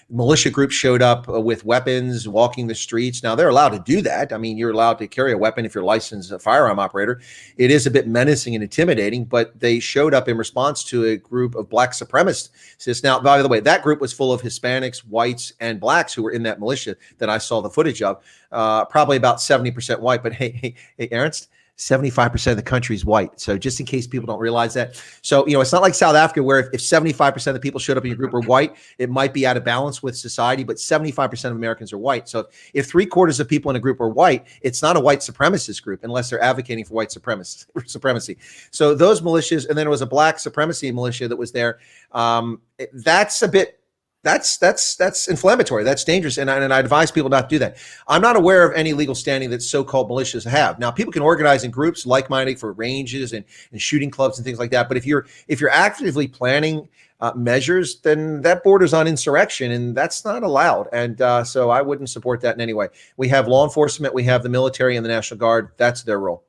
militia groups showed up with weapons, walking the streets. Now, they're allowed to do that. I mean, you're allowed to carry a weapon if you're licensed a firearm operator. It is a bit menacing and intimidating, but they showed up in response to a group of black supremacists. Now, by the way, that group was full of Hispanics, whites, and blacks who were in that militia that I saw the footage of, probably about 70% white. But hey, Ernst, 75% of the country is white. So just in case people don't realize that. So, it's not like South Africa where if 75% of the people showed up in your group were white, it might be out of balance with society, but 75% of Americans are white. So if 3/4 of people in a group are white, it's not a white supremacist group unless they're advocating for white supremacy. So those militias, and then there was a black supremacy militia that was there. That's a bit, that's inflammatory. That's dangerous. And I advise people not to do that. I'm not aware of any legal standing that so-called militias have. Now, people can organize in groups like-minded for ranges and shooting clubs and things like that. But if you're actively planning measures, then that borders on insurrection, and that's not allowed. And so I wouldn't support that in any way. We have law enforcement, we have the military and the National Guard. That's their role.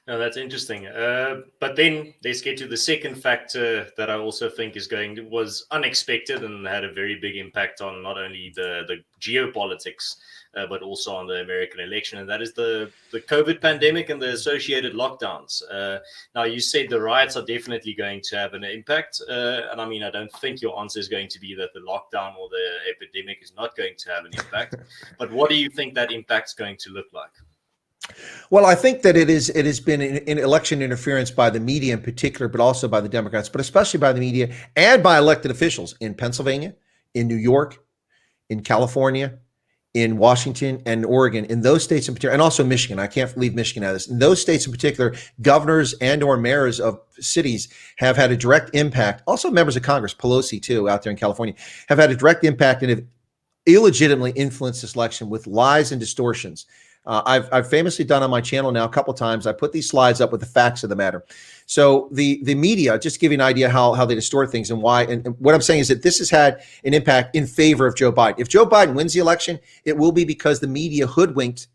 No, that's interesting. But then let's get to the second factor that I also think was unexpected and had a very big impact on not only the geopolitics, but also on the American election. And that is the COVID pandemic and the associated lockdowns. Now, you said the riots are definitely going to have an impact. And I mean, I don't think your answer is going to be that the lockdown or the epidemic is not going to have an impact. But what do you think that impact's going to look like? Well, I think that it has been in election interference by the media in particular, but also by the Democrats, but especially by the media and by elected officials in Pennsylvania, in New York, in California, in Washington and Oregon, in those states in particular, and also Michigan. I can't leave Michigan out of this. In those states in particular, governors and or mayors of cities have had a direct impact. Also members of Congress, Pelosi too, out there in California, have had a direct impact and have illegitimately influenced this election with lies and distortions. I've famously done on my channel now a couple of times. I put these slides up with the facts of the matter. So the media, just to give you an idea how they distort things and why. And what I'm saying is that this has had an impact in favor of Joe Biden. If Joe Biden wins the election, it will be because the media hoodwinked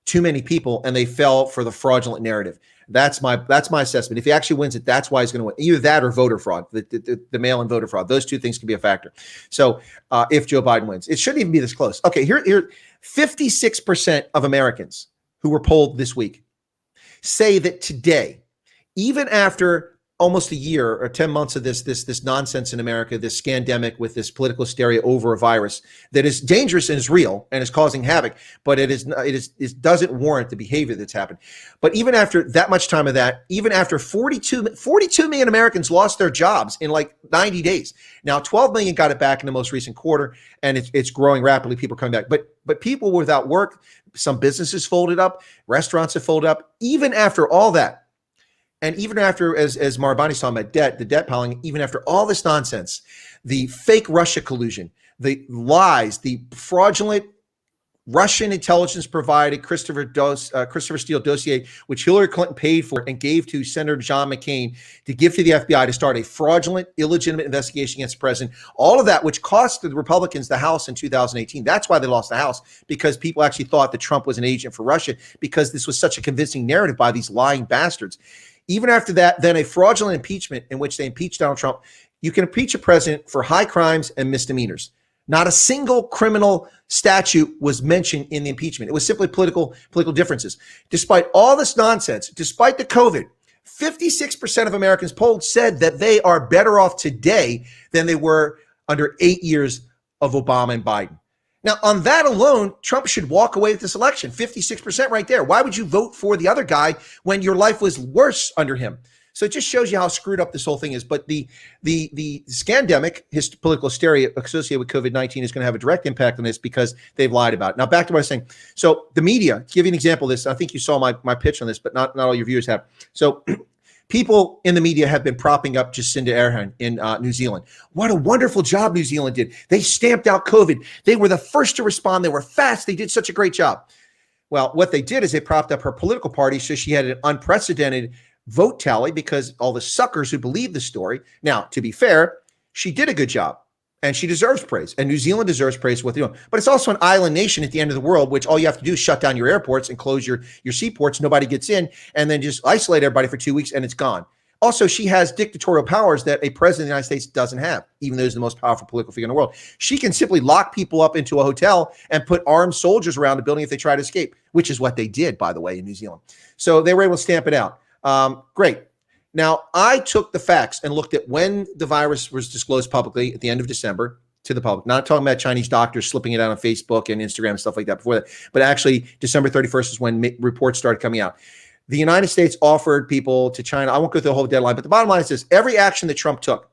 too many people and they fell for the fraudulent narrative. That's my assessment. If he actually wins it, that's why he's going to win. Either that or voter fraud, the mail-in voter fraud. Those two things can be a factor. So if Joe Biden wins, it shouldn't even be this close. Okay, here 56% of Americans who were polled this week say that today, even after almost a year or 10 months of this nonsense in America, this scandemic with this political hysteria over a virus that is dangerous and is real and is causing havoc, but it doesn't warrant the behavior that's happened. But even after that much time of that, even after 42 million Americans lost their jobs in like 90 days. Now 12 million got it back in the most recent quarter, and it's growing rapidly. People are coming back, but people without work, some businesses folded up, restaurants have folded up. Even after all that, and even after, as Marabani's talking about the debt piling, even after all this nonsense, the fake Russia collusion, the lies, the fraudulent Russian intelligence provided Christopher Steele dossier, which Hillary Clinton paid for and gave to Senator John McCain to give to the FBI to start a fraudulent, illegitimate investigation against the president. All of that, which cost the Republicans the House in 2018. That's why they lost the House, because people actually thought that Trump was an agent for Russia, because this was such a convincing narrative by these lying bastards. Even after that, then a fraudulent impeachment in which they impeached Donald Trump. You can impeach a president for high crimes and misdemeanors. Not a single criminal statute was mentioned in the impeachment. It was simply political differences. Despite all this nonsense, despite the COVID, 56% of Americans polled said that they are better off today than they were under 8 years of Obama and Biden. Now, on that alone, Trump should walk away with this election. 56% right there. Why would you vote for the other guy when your life was worse under him? So it just shows you how screwed up this whole thing is. But the scandemic, his political hysteria associated with COVID-19 is going to have a direct impact on this because they've lied about it. Now, back to what I was saying. So the media, to give you an example of this, I think you saw my pitch on this, but not all your viewers have. So people in the media have been propping up Jacinda Ardern in New Zealand. What a wonderful job New Zealand did. They stamped out COVID. They were the first to respond. They were fast. They did such a great job. Well, what they did is they propped up her political party, so she had an unprecedented vote tally because all the suckers who believe the story. Now, to be fair, she did a good job and she deserves praise, and New Zealand deserves praise for what they're doing. But it's also an island nation at the end of the world, which all you have to do is shut down your airports and close your seaports. Nobody gets in, and then just isolate everybody for 2 weeks and it's gone. Also, she has dictatorial powers that a president of the United States doesn't have, even though he's the most powerful political figure in the world. She can simply lock people up into a hotel and put armed soldiers around the building if they try to escape, which is what they did, by the way, in New Zealand. So they were able to stamp it out. Great. Now, I took the facts and looked at when the virus was disclosed publicly at the end of December to the public. Not talking about Chinese doctors slipping it out on Facebook and Instagram and stuff like that before that, but actually December 31st is when reports started coming out. The United States offered people to China. I won't go through the whole deadline, but the bottom line is this. Every action that Trump took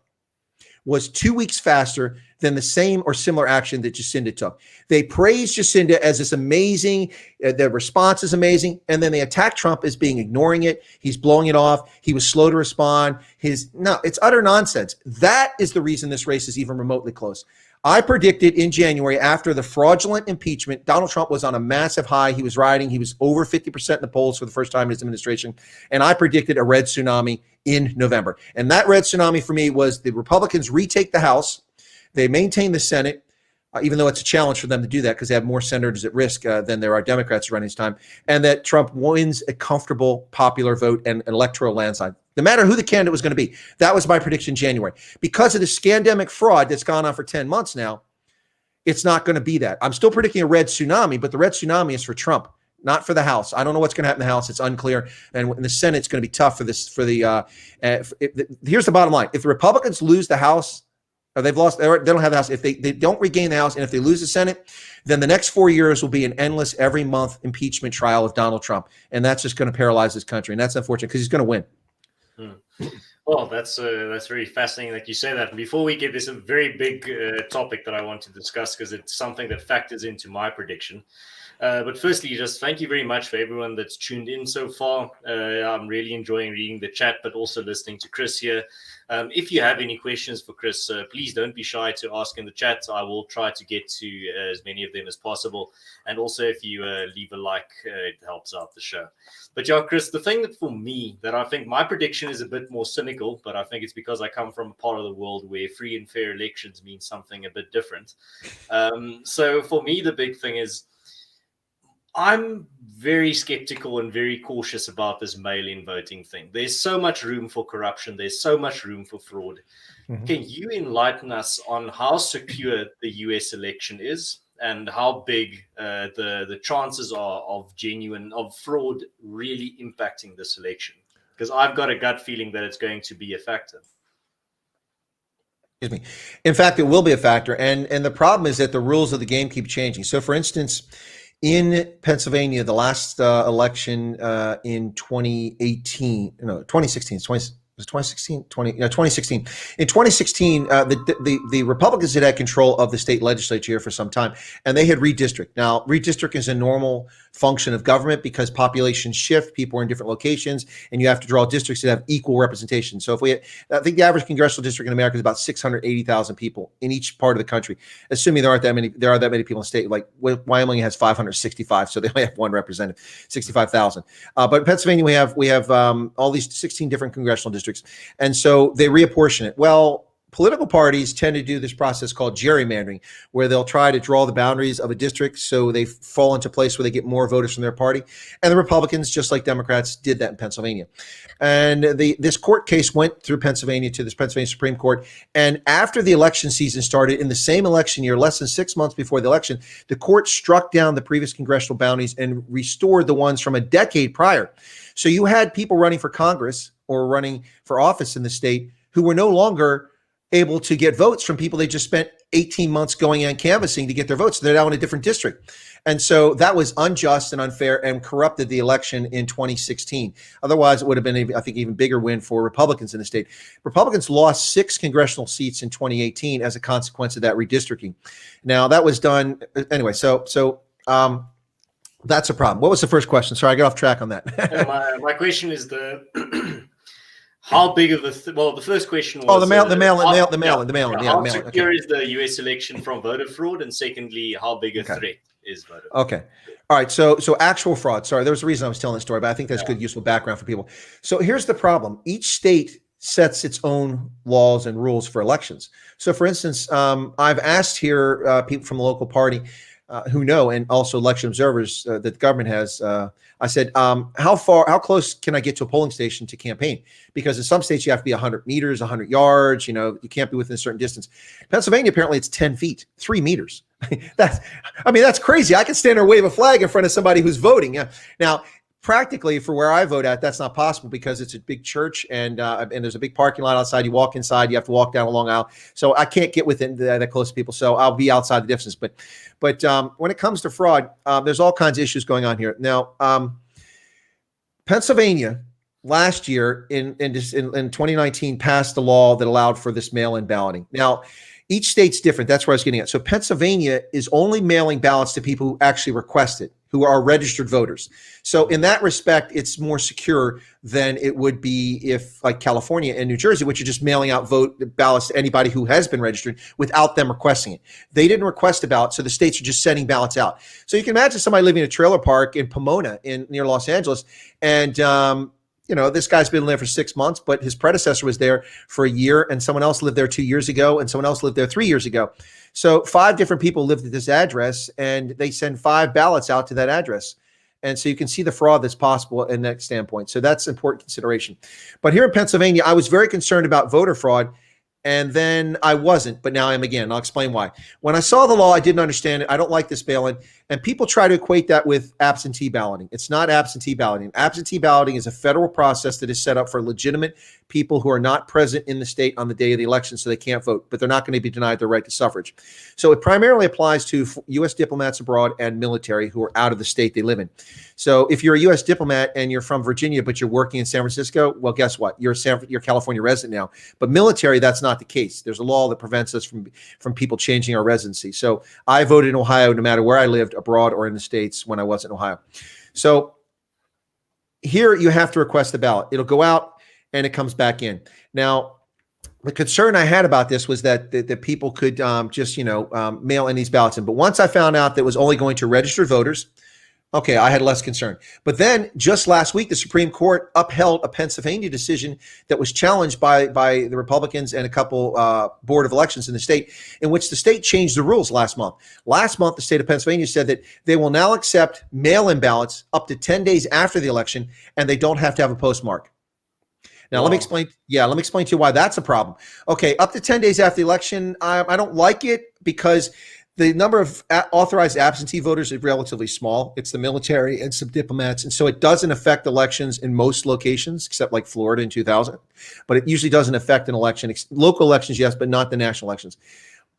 was 2 weeks faster than the same or similar action that Jacinda took. They praised Jacinda as this amazing, the response is amazing, and then they attacked Trump as being ignoring it. He's blowing it off. He was slow to respond. No, it's utter nonsense. That is the reason this race is even remotely close. I predicted in January, after the fraudulent impeachment, Donald Trump was on a massive high. He was riding. He was over 50% in the polls for the first time in his administration. And I predicted a red tsunami in November. And that red tsunami for me was the Republicans retake the House. They maintain the Senate, even though it's a challenge for them to do that because they have more senators at risk than there are Democrats running this time. And that Trump wins a comfortable popular vote and an electoral landslide. No matter who the candidate was going to be. That was my prediction in January. Because of the scandemic fraud that's gone on for 10 months now, it's not going to be that. I'm still predicting a red tsunami, but the red tsunami is for Trump, not for the House. I don't know what's going to happen in the House. It's unclear. And in the Senate, it's going to be tough for this. Here's the bottom line. If the Republicans lose the House, or they don't have the House. If they don't regain the House, and if they lose the Senate, then the next 4 years will be an endless, every month impeachment trial of Donald Trump. And that's just going to paralyze this country. And that's unfortunate because he's going to win. Well, that's very fascinating that you say that. And before we get this, a very big topic that I want to discuss because it's something that factors into my prediction. But firstly, just thank you very much for everyone that's tuned in so far. I'm really enjoying reading the chat, but also listening to Chris here. If you have any questions for Chris, please don't be shy to ask in the chat. I will try to get to as many of them as possible. And also, if you leave a like, it helps out the show. But yeah, Chris, the thing that for me, that I think my prediction is a bit more cynical, but I think it's because I come from a part of the world where free and fair elections mean something a bit different. So for me, the big thing is, I'm very skeptical and very cautious about this mail-in voting thing. There's so much room for corruption. There's so much room for fraud. Mm-hmm. Can you enlighten us on how secure the US election is and how big the chances are of fraud really impacting this election? Because I've got a gut feeling that it's going to be a factor. Excuse me. In fact, it will be a factor. And the problem is that the rules of the game keep changing. So for instance, in Pennsylvania, the last election in 2016. In 2016, the Republicans had control of the state legislature here for some time, and they had redistrict. Now, redistrict is a normal function of government because populations shift, people are in different locations, and you have to draw districts that have equal representation. So I think the average congressional district in America is about 680,000 people in each part of the country. Assuming there are that many people in the state, like Wyoming has 565, so they only have one representative, 65,000. But in Pennsylvania, we have all these 16 different congressional districts. And so they reapportion it. Well, political parties tend to do this process called gerrymandering, where they'll try to draw the boundaries of a district so they fall into place where they get more voters from their party. And the Republicans, just like Democrats, did that in Pennsylvania. And this court case went through Pennsylvania to this Pennsylvania Supreme Court. And after the election season started, in the same election year, less than 6 months before the election, the court struck down the previous congressional boundaries and restored the ones from a decade prior. So you had people running for Congress or running for office in the state who were no longer able to get votes from people they just spent 18 months going and canvassing to get their votes. They're now in a different district. And so that was unjust and unfair and corrupted the election in 2016. Otherwise, it would have been, I think, even bigger win for Republicans in the state. Republicans lost 6 congressional seats in 2018 as a consequence of that redistricting. Now, that was done anyway. So that's a problem. What was the first question? Sorry, I got off track on that. My question is how big of the first question was the mail-in. How secure is the U.S. election from voter fraud, and secondly, how big a threat is voter fraud? Okay. All right. So actual fraud. Sorry, there was a reason I was telling the story, but I think that's good, useful background for people. So here's the problem. Each state sets its own laws and rules for elections. So for instance, I've asked here people from the local party who know, and also election observers that the government has, I said, how close can I get to a polling station to campaign? Because in some states you have to be 100 meters, 100 yards, you can't be within a certain distance. Pennsylvania, apparently it's 10 feet, 3 meters. That's crazy. I could stand there and wave a flag in front of somebody who's voting. Now, practically for where I vote at, that's not possible because it's a big church and there's a big parking lot outside. You walk inside, you have to walk down a long aisle. So I can't get within that close to people. So I'll be outside the distance. But when it comes to fraud, there's all kinds of issues going on here. Now, Pennsylvania last year in 2019 passed a law that allowed for this mail-in balloting. Now, each state's different. That's where I was getting at. So Pennsylvania is only mailing ballots to people who actually request it, who are registered voters. So in that respect, it's more secure than it would be if like California and New Jersey, which are just mailing out ballots to anybody who has been registered without them requesting it. They didn't request a ballot, so the states are just sending ballots out. So you can imagine somebody living in a trailer park in Pomona near Los Angeles, and this guy's been there for 6 months, but his predecessor was there for a year, and someone else lived there 2 years ago, and someone else lived there 3 years ago. So 5 different people lived at this address, and they send 5 ballots out to that address. And so you can see the fraud that's possible in that standpoint. So that's important consideration. But here in Pennsylvania, I was very concerned about voter fraud, and then I wasn't, but now I am again. I'll explain why. When I saw the law, I didn't understand it. I don't like this mail-in. And people try to equate that with absentee balloting. It's not absentee balloting. Absentee balloting is a federal process that is set up for legitimate people who are not present in the state on the day of the election, so they can't vote, but they're not going to be denied their right to suffrage. So it primarily applies to U.S. diplomats abroad and military who are out of the state they live in. So if you're a U.S. diplomat and you're from Virginia, but you're working in San Francisco, well, guess what? You're a California resident now. But military, that's not the case. There's a law that prevents us from people changing our residency. So I voted in Ohio no matter where I lived, abroad or in the States, when I was in Ohio. So here you have to request the ballot. It'll go out and it comes back in. Now, the concern I had about this was that people could just mail in these ballots in. But once I found out that it was only going to registered voters, okay, I had less concern. But then just last week, the Supreme Court upheld a Pennsylvania decision that was challenged by the Republicans and a couple board of elections in the state, in which the state changed the rules last month. Last month, the state of Pennsylvania said that they will now accept mail-in ballots up to 10 days after the election, and they don't have to have a postmark. Now, let me explain. Yeah, let me explain to you why that's a problem. Okay, up to 10 days after the election, I don't like it because the number of authorized absentee voters is relatively small. It's the military and some diplomats. And so it doesn't affect elections in most locations, except like Florida in 2000. But it usually doesn't affect an election. Local elections, yes, but not the national elections.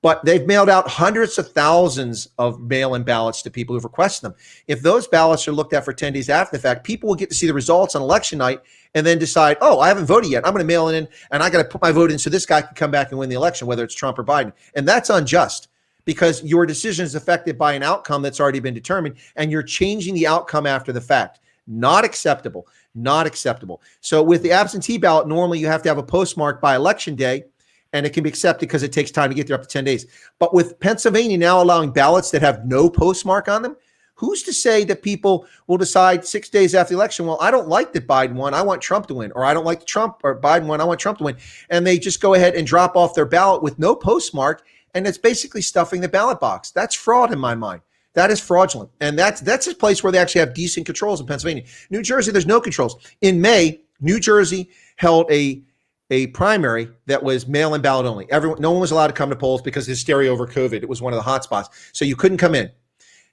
But they've mailed out hundreds of thousands of mail-in ballots to people who've requested them. If those ballots are looked at for 10 days after the fact, people will get to see the results on election night and then decide, oh, I haven't voted yet. I'm going to mail it in, and I got to put my vote in so this guy can come back and win the election, whether it's Trump or Biden. And that's unjust, because your decision is affected by an outcome that's already been determined, and you're changing the outcome after the fact. Not acceptable. Not acceptable. So with the absentee ballot, normally you have to have a postmark by election day, and it can be accepted because it takes time to get there up to 10 days. But with Pennsylvania now allowing ballots that have no postmark on them, who's to say that people will decide 6 days after the election, well, I don't like that Biden won, I want Trump to win, or I don't like Trump or Biden won, I want Trump to win. And they just go ahead and drop off their ballot with no postmark, and it's basically stuffing the ballot box. That's fraud in my mind. That is fraudulent. And that's a place where they actually have decent controls in Pennsylvania. New Jersey, there's no controls. In May, New Jersey held a primary that was mail-in ballot only. No one was allowed to come to polls because of hysteria over COVID. It was one of the hot spots. So you couldn't come in.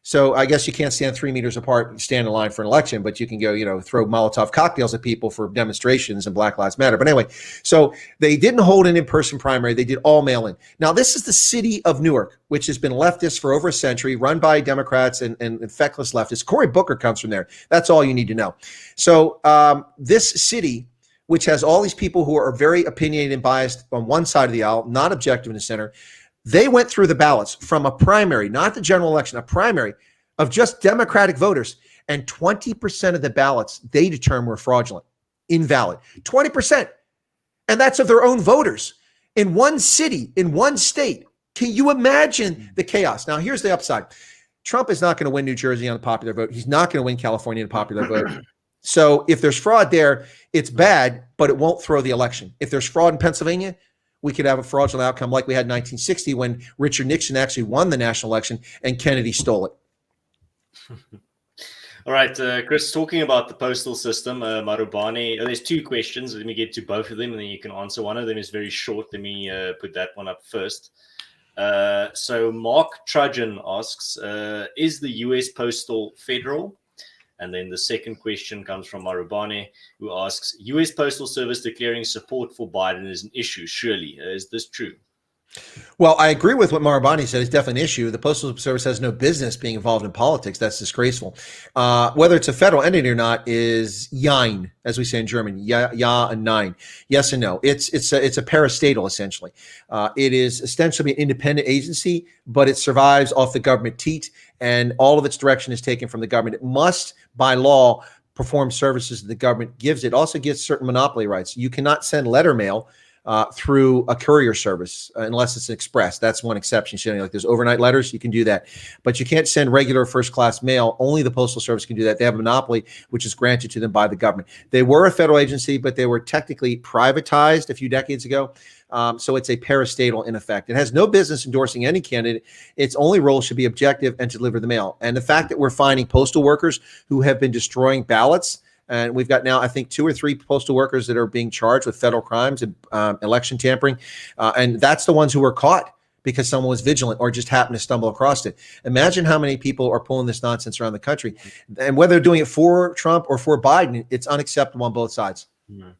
So I guess you can't stand 3 meters apart and stand in line for an election, but you can go, throw Molotov cocktails at people for demonstrations and Black Lives Matter. But anyway, so they didn't hold an in-person primary. They did all mail-in. Now, this is the city of Newark, which has been leftist for over a century, run by Democrats and feckless leftists. Cory Booker comes from there. That's all you need to know. So this city, which has all these people who are very opinionated and biased on one side of the aisle, not objective in the center, they went through the ballots from a primary, not the general election, a primary of just Democratic voters. And 20% of the ballots they determined were fraudulent, invalid. 20%. And that's of their own voters in one city, in one state. Can you imagine the chaos? Now, here's the upside. Trump is not going to win New Jersey on the popular vote. He's not going to win California on the popular vote. So if there's fraud there, it's bad, but it won't throw the election. If there's fraud in Pennsylvania, we could have a fraudulent outcome like we had in 1960 when Richard Nixon actually won the national election and Kennedy stole it. All right, Chris, talking about the postal system, Marubani, there's two questions. Let me get to both of them, and then you can answer. One of them is very short. Let me put that one up first. So Mark Trudgeon asks, is the U.S. Postal federal? And then the second question comes from Marubani, who asks, U.S. Postal Service declaring support for Biden is an issue, surely. Is this true? Well, I agree with what Marubani said. It's definitely an issue. The Postal Service has no business being involved in politics. That's disgraceful. Whether it's a federal entity or not is Jein, as we say in German, ja and nein, yes and no. It's a parastatal, essentially. It is ostensibly an independent agency, but it survives off the government teat, and all of its direction is taken from the government. It must, by law, perform services that the government gives. It also gets certain monopoly rights. You cannot send letter mail through a courier service unless it's an express. That's one exception. Like there's overnight letters, you can do that. But you can't send regular first-class mail. Only the Postal Service can do that. They have a monopoly, which is granted to them by the government. They were a federal agency, but they were technically privatized a few decades ago. So it's a parastatal in effect. It has no business endorsing any candidate. Its only role should be objective and to deliver the mail. And the fact that we're finding postal workers who have been destroying ballots, and we've got now, I think, 2 or 3 postal workers that are being charged with federal crimes and election tampering. And that's the ones who were caught because someone was vigilant or just happened to stumble across it. Imagine how many people are pulling this nonsense around the country. And whether they're doing it for Trump or for Biden, it's unacceptable on both sides. Mm-hmm.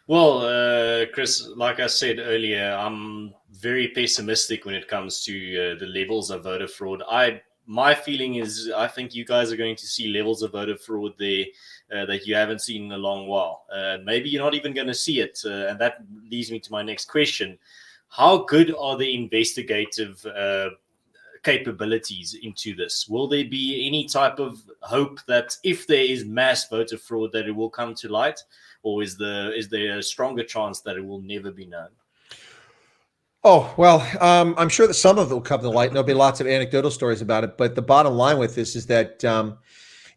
Well, Chris, like I said earlier, I'm very pessimistic when it comes to the levels of voter fraud. My feeling is I think you guys are going to see levels of voter fraud there that you haven't seen in a long while. Maybe you're not even going to see it. And that leads me to my next question. How good are the investigative capabilities into this? Will there be any type of hope that if there is mass voter fraud that it will come to light? Or is there a stronger chance that it will never be known? Oh, well, I'm sure that some of it will come to light. And there'll be lots of anecdotal stories about it. But the bottom line with this is that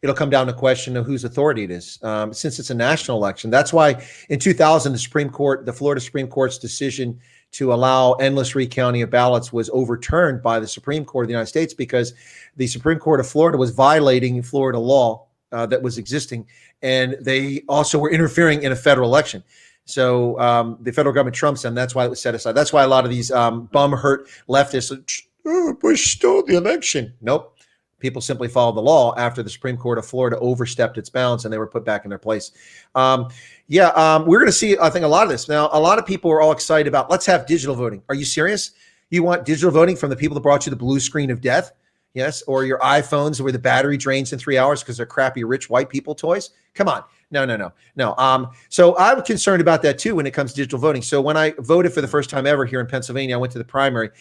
it'll come down to a question of whose authority it is, since it's a national election. That's why in 2000, the Florida Supreme Court's decision to allow endless recounting of ballots was overturned by the Supreme Court of the United States because the Supreme Court of Florida was violating Florida law that was existing. And they also were interfering in a federal election. So the federal government trumps them. That's why it was set aside. That's why a lot of these bum-hurt leftists, Bush stole the election. Nope. People simply followed the law after the Supreme Court of Florida overstepped its bounds and they were put back in their place. We're going to see, I think, a lot of this. Now, a lot of people are all excited about, let's have digital voting. Are you serious? You want digital voting from the people that brought you the blue screen of death? Yes. Or your iPhones where the battery drains in 3 hours because they're crappy rich white people toys? Come on. No. So I'm concerned about that too when it comes to digital voting. So when I voted for the first time ever here in Pennsylvania, I went to the primary.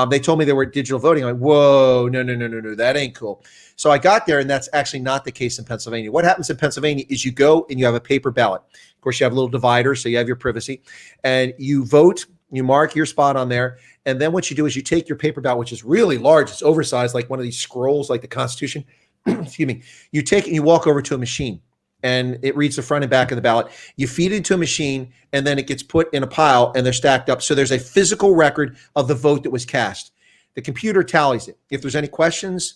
They told me they were digital voting. I'm like, whoa, no, that ain't cool. So I got there, and that's actually not the case in Pennsylvania. What happens in Pennsylvania is you go and you have a paper ballot. Of course, you have a little divider, so you have your privacy, and you vote. You mark your spot on there, and then what you do is you take your paper ballot, which is really large. It's oversized, like one of these scrolls, like the Constitution. Excuse me. You take it and you walk over to a machine. And it reads the front and back of the ballot. You feed it into a machine, and then it gets put in a pile, and they're stacked up. So there's a physical record of the vote that was cast. The computer tallies it. If there's any questions,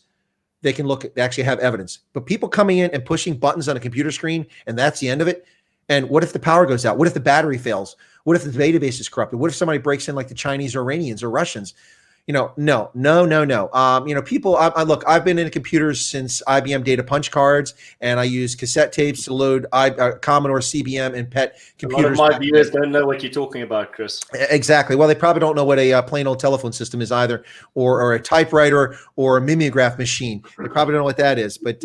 they can look. They actually have evidence. But people coming in and pushing buttons on a computer screen, and that's the end of it. And what if the power goes out? What if the battery fails? What if the database is corrupted? What if somebody breaks in like the Chinese or Iranians or Russians? No. People, look, I've been into computers since IBM data punch cards, and I use cassette tapes to load Commodore CBM and PET computers. A lot of my viewers don't know what you're talking about, Chris. Exactly. Well, they probably don't know what a plain old telephone system is either, or a typewriter or a mimeograph machine. They probably don't know what that is. But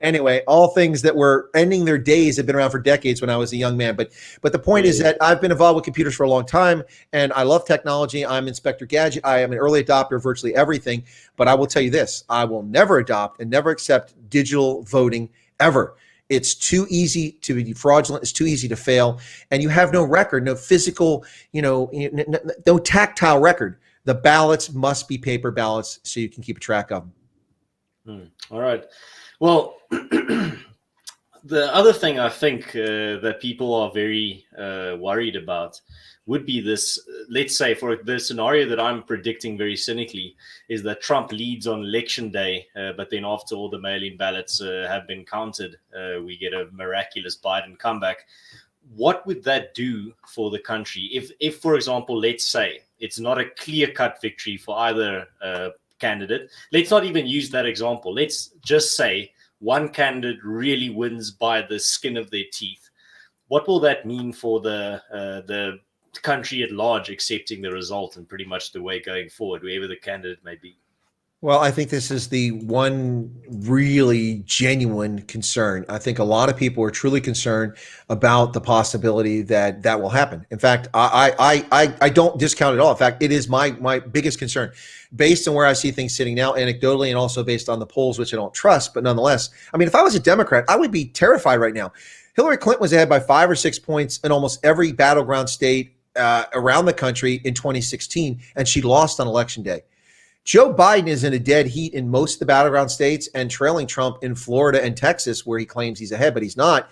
anyway, all things that were ending their days have been around for decades when I was a young man. But the point is that I've been involved with computers for a long time, and I love technology. I'm Inspector Gadget. I am an early adopter of virtually everything. But I will tell you this: I will never adopt and never accept digital voting ever. It's too easy to be fraudulent. It's too easy to fail. And you have no record, no physical, no tactile record. The ballots must be paper ballots so you can keep track of them. All right. Well, the other thing I think that people are very worried about would be this, let's say, for the scenario that I'm predicting very cynically, is that Trump leads on election day, but then after all the mail-in ballots have been counted, we get a miraculous Biden comeback. What would that do for the country? If, for example, let's say it's not a clear-cut victory for either candidate. Let's not even use that example. Let's just say one candidate really wins by the skin of their teeth. What will that mean for the country at large accepting the result and pretty much the way going forward, whoever the candidate may be? Well, I think this is the one really genuine concern. I think a lot of people are truly concerned about the possibility that will happen. In fact, I don't discount it at all. In fact, it is my biggest concern based on where I see things sitting now, anecdotally, and also based on the polls, which I don't trust. But nonetheless, I mean, if I was a Democrat, I would be terrified right now. Hillary Clinton was ahead by 5 or 6 points in almost every battleground state around the country in 2016, and she lost on election day. Joe Biden is in a dead heat in most of the battleground states and trailing Trump in Florida and Texas, where he claims he's ahead, but he's not.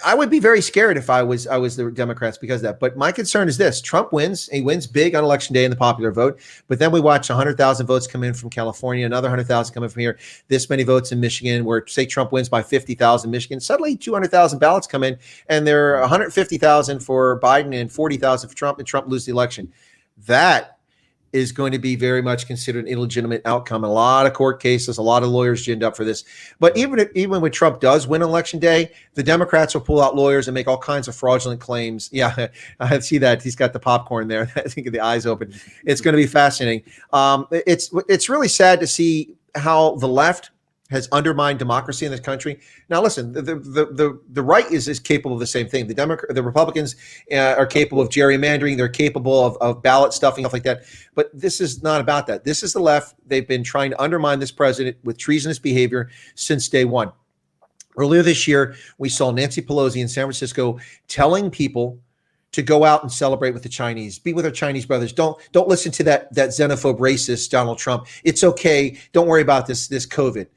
I would be very scared if I was the Democrats because of that. But my concern is this: Trump wins. He wins big on election day in the popular vote. But then we watch 100,000 votes come in from California, another 100,000 come in from here, this many votes in Michigan, where say Trump wins by 50,000 Michigan, suddenly 200,000 ballots come in, and there are 150,000 for Biden and 40,000 for Trump, and Trump loses the election. That is going to be very much considered an illegitimate outcome. A lot of court cases, a lot of lawyers ginned up for this. But even when Trump does win election day, the Democrats will pull out lawyers and make all kinds of fraudulent claims. Yeah, I see that. He's got the popcorn there. I think the eyes open. It's going to be fascinating. It's really sad to see how the left has undermined democracy in this country. Now, listen, the right is capable of the same thing. The Republicans are capable of gerrymandering. They're capable of ballot stuffing, stuff like that. But this is not about that. This is the left. They've been trying to undermine this president with treasonous behavior since day one. Earlier this year, we saw Nancy Pelosi in San Francisco telling people to go out and celebrate with the Chinese, be with our Chinese brothers. Don't listen to that xenophobe racist Donald Trump. It's okay. Don't worry about this COVID.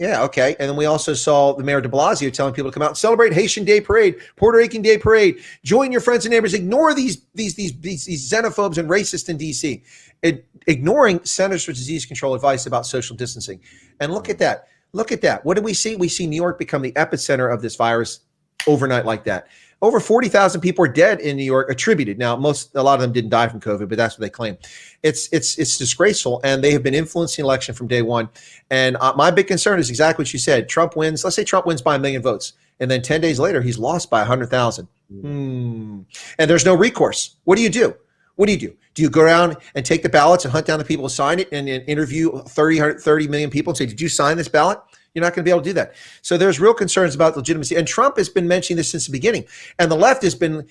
Yeah, okay. And then we also saw the mayor de Blasio telling people to come out and celebrate Haitian Day Parade, Puerto Rican Day Parade. Join your friends and neighbors. Ignore these xenophobes and racists in D.C. Ignoring Centers for Disease Control advice about social distancing. And look at that. Look at that. What did we see? We see New York become the epicenter of this virus overnight like that. Over 40,000 people are dead in New York, attributed. Now, a lot of them didn't die from COVID, but that's what they claim. It's disgraceful, and they have been influencing the election from day one. And my big concern is exactly what you said. Trump wins. Let's say Trump wins by 1 million votes, and then 10 days later, he's lost by 100,000. And there's no recourse. What do you do? What do you do? Do you go around and take the ballots and hunt down the people who signed it and interview 30 million people and say, did you sign this ballot? You're not going to be able to do that. So there's real concerns about legitimacy. And Trump has been mentioning this since the beginning. And the left has been,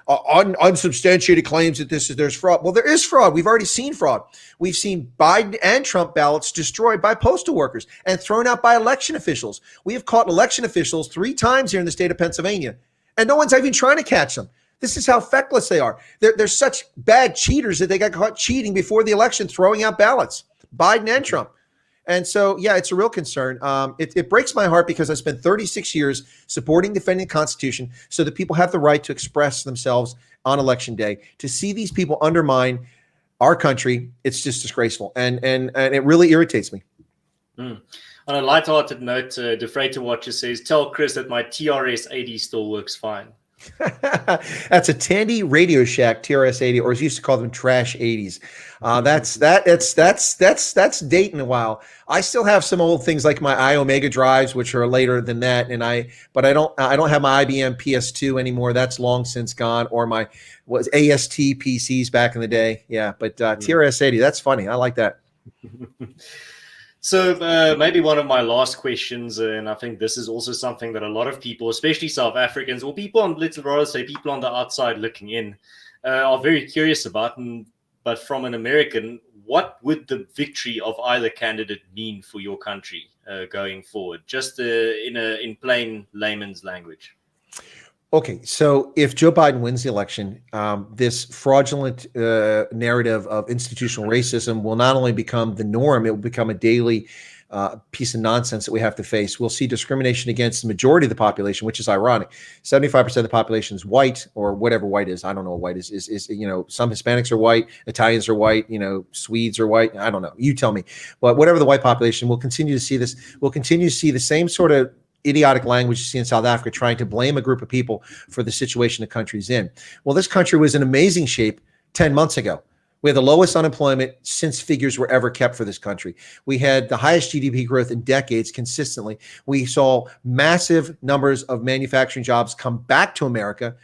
unsubstantiated claims that there's fraud. Well, there is fraud. We've already seen fraud. We've seen Biden and Trump ballots destroyed by postal workers and thrown out by election officials. We have caught election officials 3 times here in the state of Pennsylvania, and no one's even trying to catch them. This is how feckless they are. They're such bad cheaters that they got caught cheating before the election, throwing out ballots, Biden and Trump. And so, yeah, it's a real concern. It breaks my heart because I spent 36 years supporting defending the Constitution so that people have the right to express themselves on Election Day. To see these people undermine our country, it's just disgraceful. And it really irritates me. On a lighthearted note, DeFreighter Watcher says, tell Chris that my TRS-80 still works fine. That's a Tandy Radio Shack TRS-80, or as you used to call them, Trash 80s. That's dating a while. I still have some old things like my iOmega drives, which are later than that, but I don't have my IBM PS2 anymore. That's long since gone. Or my AST PCs back in the day. Yeah, but TRS-80, that's funny. I like that. So maybe one of my last questions, and I think this is also something that a lot of people, especially South Africans, or people on, let's rather say people on the outside looking in, are very curious about. But from an American, what would the victory of either candidate mean for your country going forward? Just in plain layman's language. Okay, so if Joe Biden wins the election, this fraudulent narrative of institutional racism will not only become the norm, it will become a daily piece of nonsense that we have to face. We'll see discrimination against the majority of the population, which is ironic. 75% of the population is white, or whatever white is. I don't know what white is. Some Hispanics are white, Italians are white, Swedes are white. I don't know. You tell me. But whatever the white population, we'll continue to see this. We'll continue to see the same sort of idiotic language you see in South Africa, trying to blame a group of people for the situation the country's in. Well, this country was in amazing shape 10 months ago. We had the lowest unemployment since figures were ever kept for this country. We had the highest GDP growth in decades consistently. We saw massive numbers of manufacturing jobs come back to America.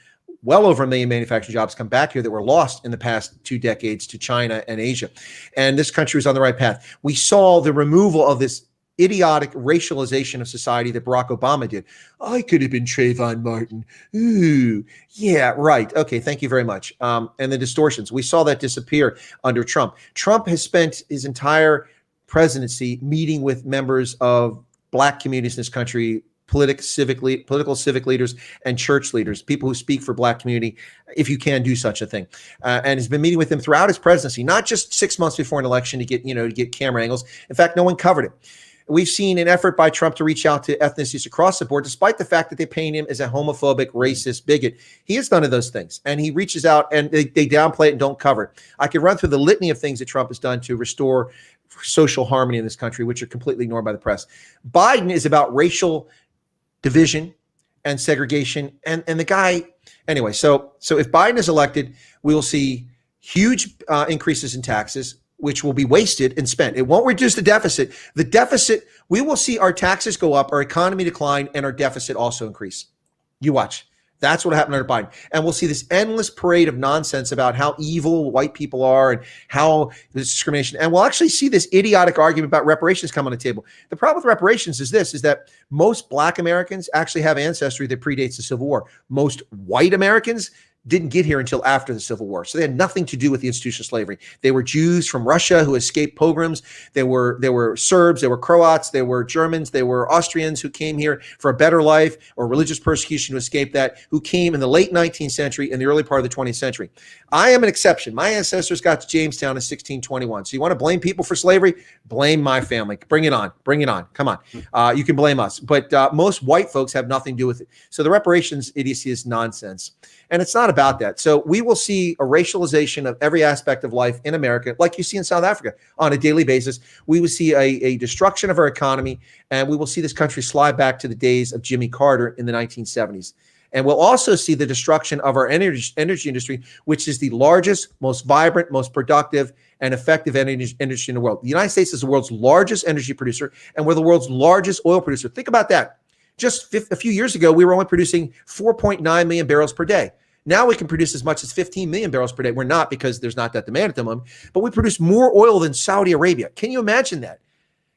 Well over 1 million manufacturing jobs come back here that were lost in the past 2 decades to China and Asia. And this country was on the right path. We saw the removal of this idiotic racialization of society that Barack Obama did. I could have been Trayvon Martin. Ooh, yeah, right. Okay, thank you very much. And the distortions, we saw that disappear under Trump. Trump has spent his entire presidency meeting with members of Black communities in this country, political civic leaders, and church leaders, people who speak for Black community, if you can do such a thing, and has been meeting with them throughout his presidency, not just 6 months before an election to get camera angles. In fact, no one covered it. We've seen an effort by Trump to reach out to ethnicities across the board, despite the fact that they paint him as a homophobic, racist bigot. He has none of those things. And he reaches out and they downplay it and don't cover it. I could run through the litany of things that Trump has done to restore social harmony in this country, which are completely ignored by the press. Biden is about racial division and segregation. And the guy, anyway, so if Biden is elected, we will see huge increases in taxes, which will be wasted and spent. It won't reduce the deficit. The deficit, we will see our taxes go up, our economy decline, and our deficit also increase. You watch. That's what happened under Biden. And we'll see this endless parade of nonsense about how evil white people are and how there's discrimination. And we'll actually see this idiotic argument about reparations come on the table. The problem with reparations is that most Black Americans actually have ancestry that predates the Civil War. Most white Americans didn't get here until after the Civil War. So they had nothing to do with the institution of slavery. They were Jews from Russia who escaped pogroms. There were Serbs, there were Croats, there were Germans, there were Austrians who came here for a better life or religious persecution to escape that, who came in the late 19th century and the early part of the 20th century. I am an exception. My ancestors got to Jamestown in 1621. So you want to blame people for slavery? Blame my family. Bring it on. Bring it on. Come on. You can blame us. But most white folks have nothing to do with it. So the reparations idiocy is nonsense. And it's not about that. So we will see a racialization of every aspect of life in America, like you see in South Africa on a daily basis. We will see a destruction of our economy, and we will see this country slide back to the days of Jimmy Carter in the 1970s. And we'll also see the destruction of our energy industry, which is the largest, most vibrant, most productive, and effective energy industry in the world. The United States is the world's largest energy producer, and we're the world's largest oil producer. Think about that. Just a few years ago, we were only producing 4.9 million barrels per day. Now we can produce as much as 15 million barrels per day. We're not, because there's not that demand at the moment, but we produce more oil than Saudi Arabia. Can you imagine that?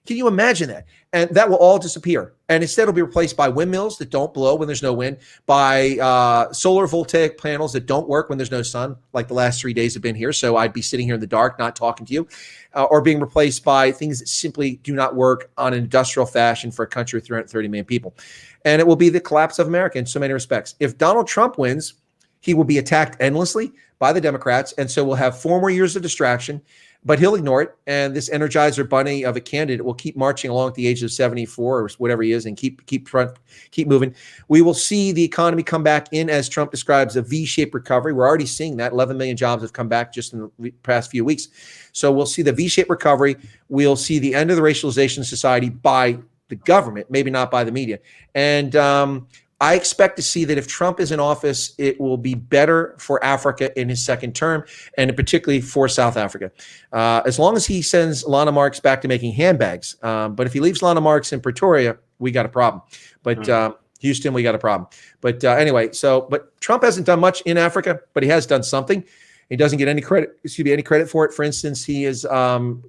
Can you imagine that? And that will all disappear. And instead it'll be replaced by windmills that don't blow when there's no wind, by solar voltaic panels that don't work when there's no sun, like the last 3 days have been here. So I'd be sitting here in the dark, not talking to you, or being replaced by things that simply do not work on an industrial fashion for a country of 330 million people. And it will be the collapse of America in so many respects. If Donald Trump wins, he will be attacked endlessly by the Democrats. And so we'll have 4 more years of distraction, but he'll ignore it. And this Energizer bunny of a candidate will keep marching along at the age of 74 or whatever he is and keep moving. We will see the economy come back in, as Trump describes, a V-shaped recovery. We're already seeing that. 11 million jobs have come back just in the past few weeks. So we'll see the V-shaped recovery. We'll see the end of the racialization of society by the government, maybe not by the media. And I expect to see that if Trump is in office, it will be better for Africa in his second term, and particularly for South Africa. As long as he sends Lana Marks back to making handbags. But if he leaves Lana Marks in Pretoria, we got a problem. But Houston, we got a problem. But anyway, but Trump hasn't done much in Africa, but he has done something. He doesn't get any credit for it. For instance, he is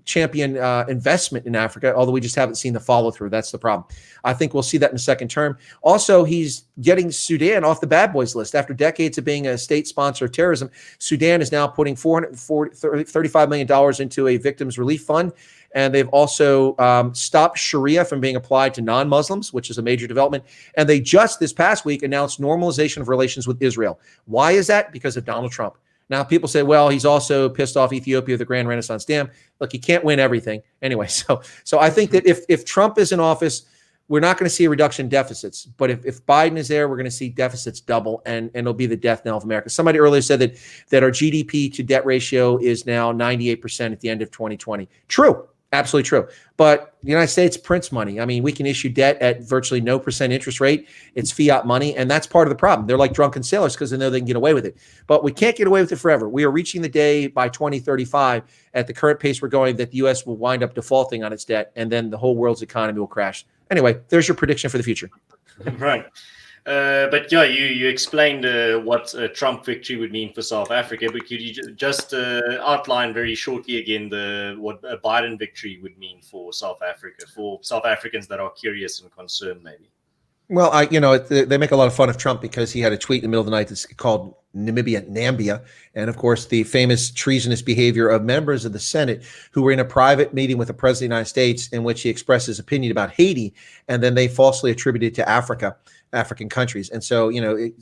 champion investment in Africa, although we just haven't seen the follow through. That's the problem. I think we'll see that in the second term. Also, he's getting Sudan off the bad boys list. After decades of being a state sponsor of terrorism, Sudan is now putting $35 million into a victims relief fund. And they've also stopped Sharia from being applied to non-Muslims, which is a major development. And they just this past week announced normalization of relations with Israel. Why is that? Because of Donald Trump. Now, people say, well, he's also pissed off Ethiopia with the Grand Renaissance Dam. Look, he can't win everything. Anyway, so I think that if Trump is in office, we're not going to see a reduction in deficits. But if Biden is there, we're going to see deficits double, and it'll be the death knell of America. Somebody earlier said that our GDP to debt ratio is now 98% at the end of 2020. True. Absolutely true. But the United States prints money. I mean, we can issue debt at virtually no percent interest rate. It's fiat money, and that's part of the problem. They're like drunken sailors because they know they can get away with it. But we can't get away with it forever. We are reaching the day by 2035 at the current pace we're going that the U.S. will wind up defaulting on its debt, and then the whole world's economy will crash. Anyway, there's your prediction for the future. Right. But yeah, you explained what a Trump victory would mean for South Africa, but could you just outline very shortly again what a Biden victory would mean for South Africa, for South Africans that are curious and concerned, maybe? Well, they make a lot of fun of Trump because he had a tweet in the middle of the night that's called Nambia. And of course, the famous treasonous behavior of members of the Senate who were in a private meeting with the President of the United States in which he expressed his opinion about Haiti, and then they falsely attributed to African countries. And so,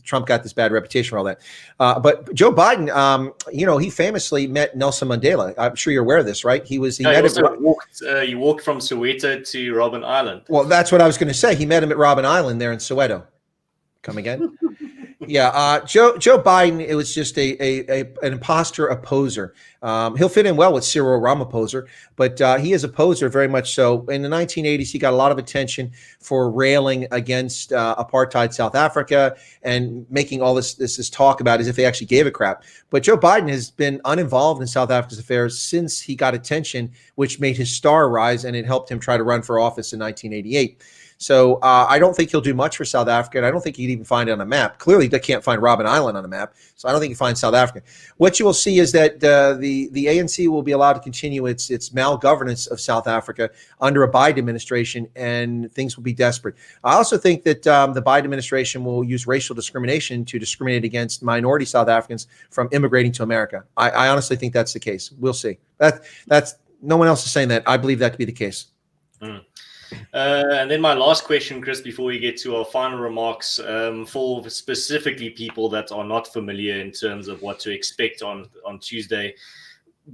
Trump got this bad reputation for all that. But Joe Biden, he famously met Nelson Mandela. I'm sure you're aware of this, right? He walked from Soweto to Robben Island. Well, that's what I was going to say. He met him at Robben Island there in Soweto. Come again? Yeah, Joe Biden, it was just an imposter, a poser. He'll fit in well with Cyril Ramaphosa, but he is a poser very much so. In the 1980s, he got a lot of attention for railing against apartheid South Africa and making all this talk about as if they actually gave a crap. But Joe Biden has been uninvolved in South Africa's affairs since he got attention, which made his star rise, and it helped him try to run for office in 1988. So I don't think he'll do much for South Africa, and I don't think he'd even find it on a map. Clearly, they can't find Robben Island on a map, so I don't think he finds South Africa. What you will see is that the ANC will be allowed to continue its malgovernance of South Africa under a Biden administration, and things will be desperate. I also think that the Biden administration will use racial discrimination to discriminate against minority South Africans from immigrating to America. I honestly think that's the case. We'll see. That's no one else is saying that. I believe that to be the case. And then my last question, Chris, before we get to our final remarks, for specifically people that are not familiar in terms of what to expect on Tuesday,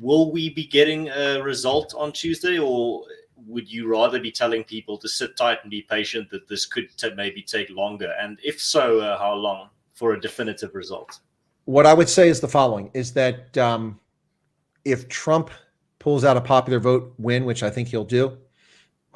will we be getting a result on Tuesday, or would you rather be telling people to sit tight and be patient, that this could maybe take longer? And if so, how long for a definitive result? What I would say is the following, is that if Trump pulls out a popular vote win, which I think he'll do,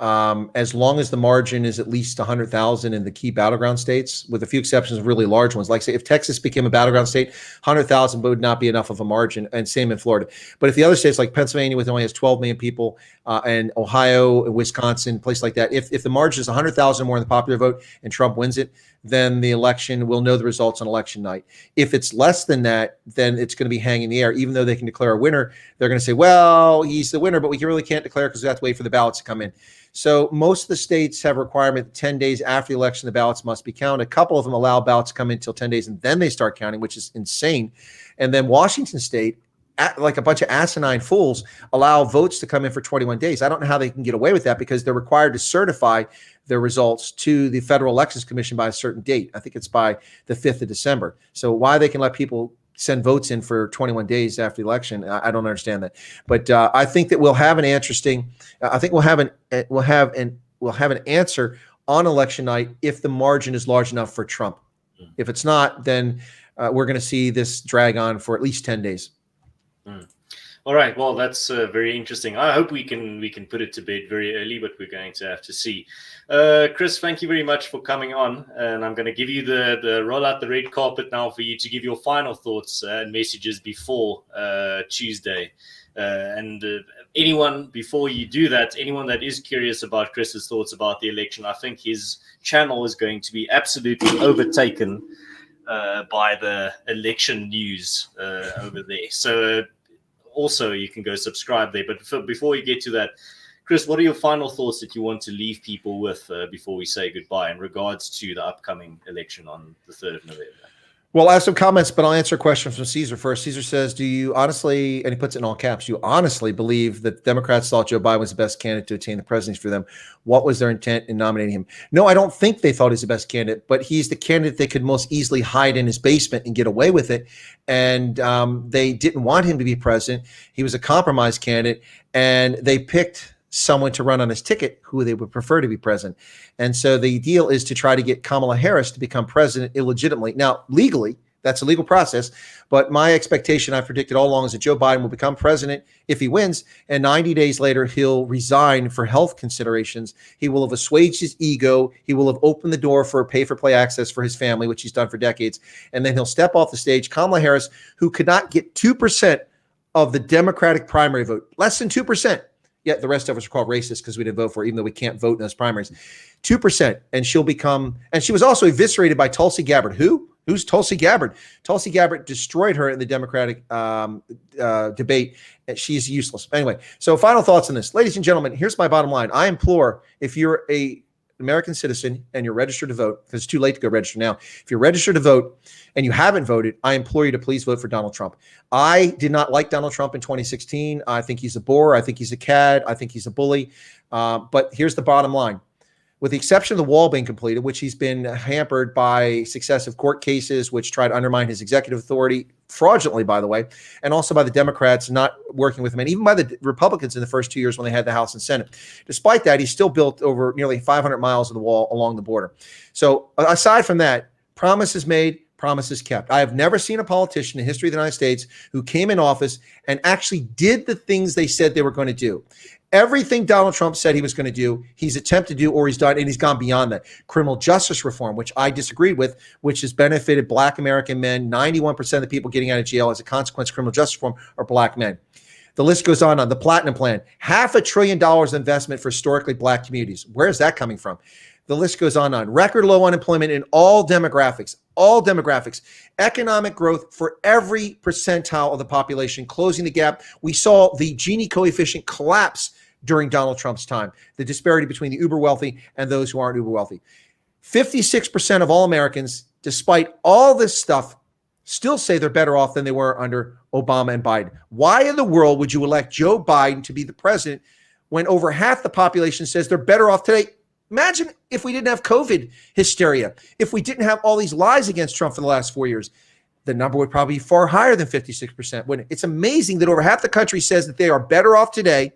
as long as the margin is at least 100,000 in the key battleground states, with a few exceptions of really large ones. Like, say, if Texas became a battleground state, 100,000 would not be enough of a margin, and same in Florida. But if the other states, like Pennsylvania, with only has 12 million people, and Ohio, and Wisconsin, place like that, if the margin is 100,000 more in the popular vote and Trump wins it, then the election, we'll know the results on election night. If it's less than that, then it's going to be hanging in the air. Even though they can declare a winner, they're going to say, well, he's the winner, but we really can't declare because we have to wait for the ballots to come in. So most of the states have a requirement that 10 days after the election, the ballots must be counted. A couple of them allow ballots to come in until 10 days, and then they start counting, which is insane. And then Washington State, like a bunch of asinine fools, allow votes to come in for 21 days. I don't know how they can get away with that, because they're required to certify their results to the Federal Elections Commission by a certain date. I think it's by the 5th of December. So why they can let people send votes in for 21 days after the election, I don't understand that. But I think that we'll have an interesting. I think we'll have an answer on election night if the margin is large enough for Trump. If it's not, then we're going to see this drag on for at least 10 days. All right. Well, that's very interesting. I hope we can put it to bed very early, but we're going to have to see. Chris, thank you very much for coming on, and I'm going to give you the roll out the red carpet now for you to give your final thoughts and messages before Tuesday. And anyone, before you do that, anyone that is curious about Chris's thoughts about the election, I think his channel is going to be absolutely overtaken by the election news over there. So also you can go subscribe there. But before we get to that, Chris, what are your final thoughts that you want to leave people with before we say goodbye in regards to the upcoming election on the 3rd of November? Well, I have some comments, but I'll answer a question from Caesar first. Caesar says, do you honestly, and he puts it in all caps, do you honestly believe that Democrats thought Joe Biden was the best candidate to attain the presidency for them? What was their intent in nominating him? No, I don't think they thought he's the best candidate, but he's the candidate they could most easily hide in his basement and get away with it. And they didn't want him to be president. He was a compromise candidate, and they picked someone to run on his ticket who they would prefer to be president. And so the deal is to try to get Kamala Harris to become president illegitimately. Now, legally, that's a legal process, but my expectation, I've predicted all along, is that Joe Biden will become president if he wins, and 90 days later, he'll resign for health considerations. He will have assuaged his ego. He will have opened the door for pay-for-play access for his family, which he's done for decades, and then he'll step off the stage. Kamala Harris, who could not get 2% of the Democratic primary vote, less than 2%, yet the rest of us are called racist because we didn't vote for her, even though we can't vote in those primaries. 2%. And she'll become, and she was also eviscerated by Tulsi Gabbard. Who's Tulsi Gabbard? Tulsi Gabbard destroyed her in the Democratic debate, and she's useless. Anyway, so final thoughts on this. Ladies and gentlemen, here's my bottom line. I implore, if you're a American citizen and you're registered to vote, because it's too late to go register now. If you're registered to vote and you haven't voted, I implore you to please vote for Donald Trump. I did not like Donald Trump in 2016. I think he's a bore. I think he's a cad. I think he's a bully. But here's the bottom line. With the exception of the wall being completed, which he's been hampered by successive court cases, which try to undermine his executive authority, fraudulently, by the way, and also by the Democrats not working with him, and even by the Republicans in the first 2 years when they had the House and Senate. Despite that, he still built over nearly 500 miles of the wall along the border. So aside from that, promises made, promises kept. I have never seen a politician in the history of the United States who came in office and actually did the things they said they were going to do. Everything Donald Trump said he was going to do, he's attempted to do or he's done, and he's gone beyond that. Criminal justice reform, which I disagreed with, which has benefited Black American men. 91% of the people getting out of jail as a consequence of criminal justice reform are Black men. The list goes on. The Platinum Plan, $500 billion of investment for historically Black communities. Where is that coming from? The list goes on. Record low unemployment in all demographics. Economic growth for every percentile of the population, closing the gap. We saw the Gini coefficient collapse during Donald Trump's time, the disparity between the uber wealthy and those who aren't uber wealthy. 56% of all Americans, despite all this stuff, still say they're better off than they were under Obama and Biden. Why in the world would you elect Joe Biden to be the president when over half the population says they're better off today? Imagine if we didn't have COVID hysteria, if we didn't have all these lies against Trump for the last 4 years, the number would probably be far higher than 56%. Wouldn't it? It's amazing that over half the country says that they are better off today,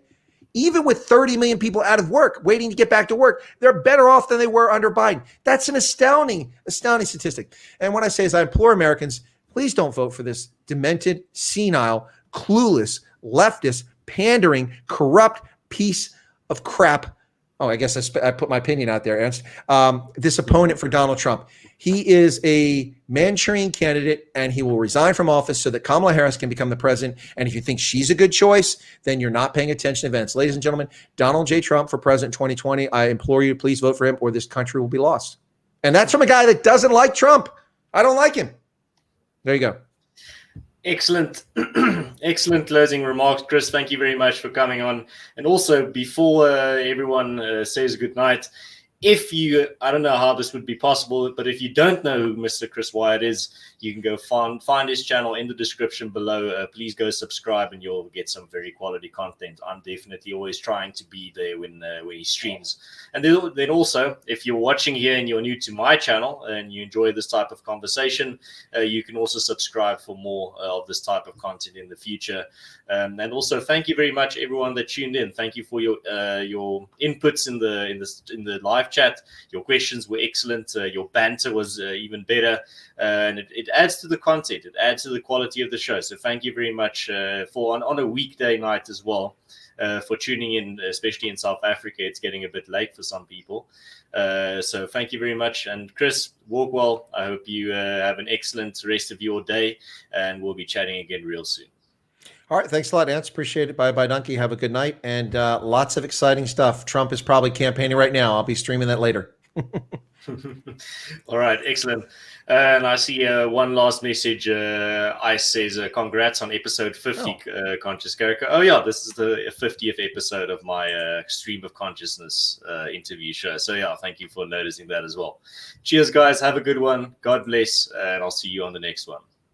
even with 30 million people out of work, waiting to get back to work. They're better off than they were under Biden. That's an astounding statistic. And what I say is I implore Americans, please don't vote for this demented, senile, clueless, leftist, pandering, corrupt piece of crap. Oh, I guess I put my opinion out there, Ernst. This opponent for Donald Trump. He is a Manchurian candidate, and he will resign from office so that Kamala Harris can become the president. And if you think she's a good choice, then you're not paying attention to events. Ladies and gentlemen, Donald J. Trump for president 2020. I implore you to please vote for him or this country will be lost. And that's from a guy that doesn't like Trump. I don't like him. There you go. Excellent. Excellent closing remarks, Chris. Thank you very much for coming on. And also, before everyone says goodnight, if you, I don't know how this would be possible, but if you don't know who Mr. Chris Wyatt is, you can go find his channel in the description below. Please go subscribe and you'll get some very quality content. I'm definitely always trying to be there when he streams. And then also, if you're watching here and you're new to my channel and you enjoy this type of conversation, you can also subscribe for more of this type of content in the future. And also, thank you very much, everyone that tuned in. Thank you for your inputs in the live live chat. Your questions were excellent. Your banter was even better. And it adds to the content. It adds to the quality of the show. So thank you very much for on a weekday night as well. For tuning in, especially in South Africa. It's getting a bit late for some people. So thank you very much. And Chris, walk well. I hope you have an excellent rest of your day, and we'll be chatting again real soon. All right. Thanks a lot, Ants. Appreciate it. Bye, Donkey. Have a good night. And lots of exciting stuff. Trump is probably campaigning right now. I'll be streaming that later. All right. Excellent. And I see one last message. Ice says, congrats on episode 50, Conscious Character. Oh, yeah, this is the 50th episode of my Stream of Consciousness interview show. So, yeah, thank you for noticing that as well. Cheers, guys. Have a good one. God bless. And I'll see you on the next one.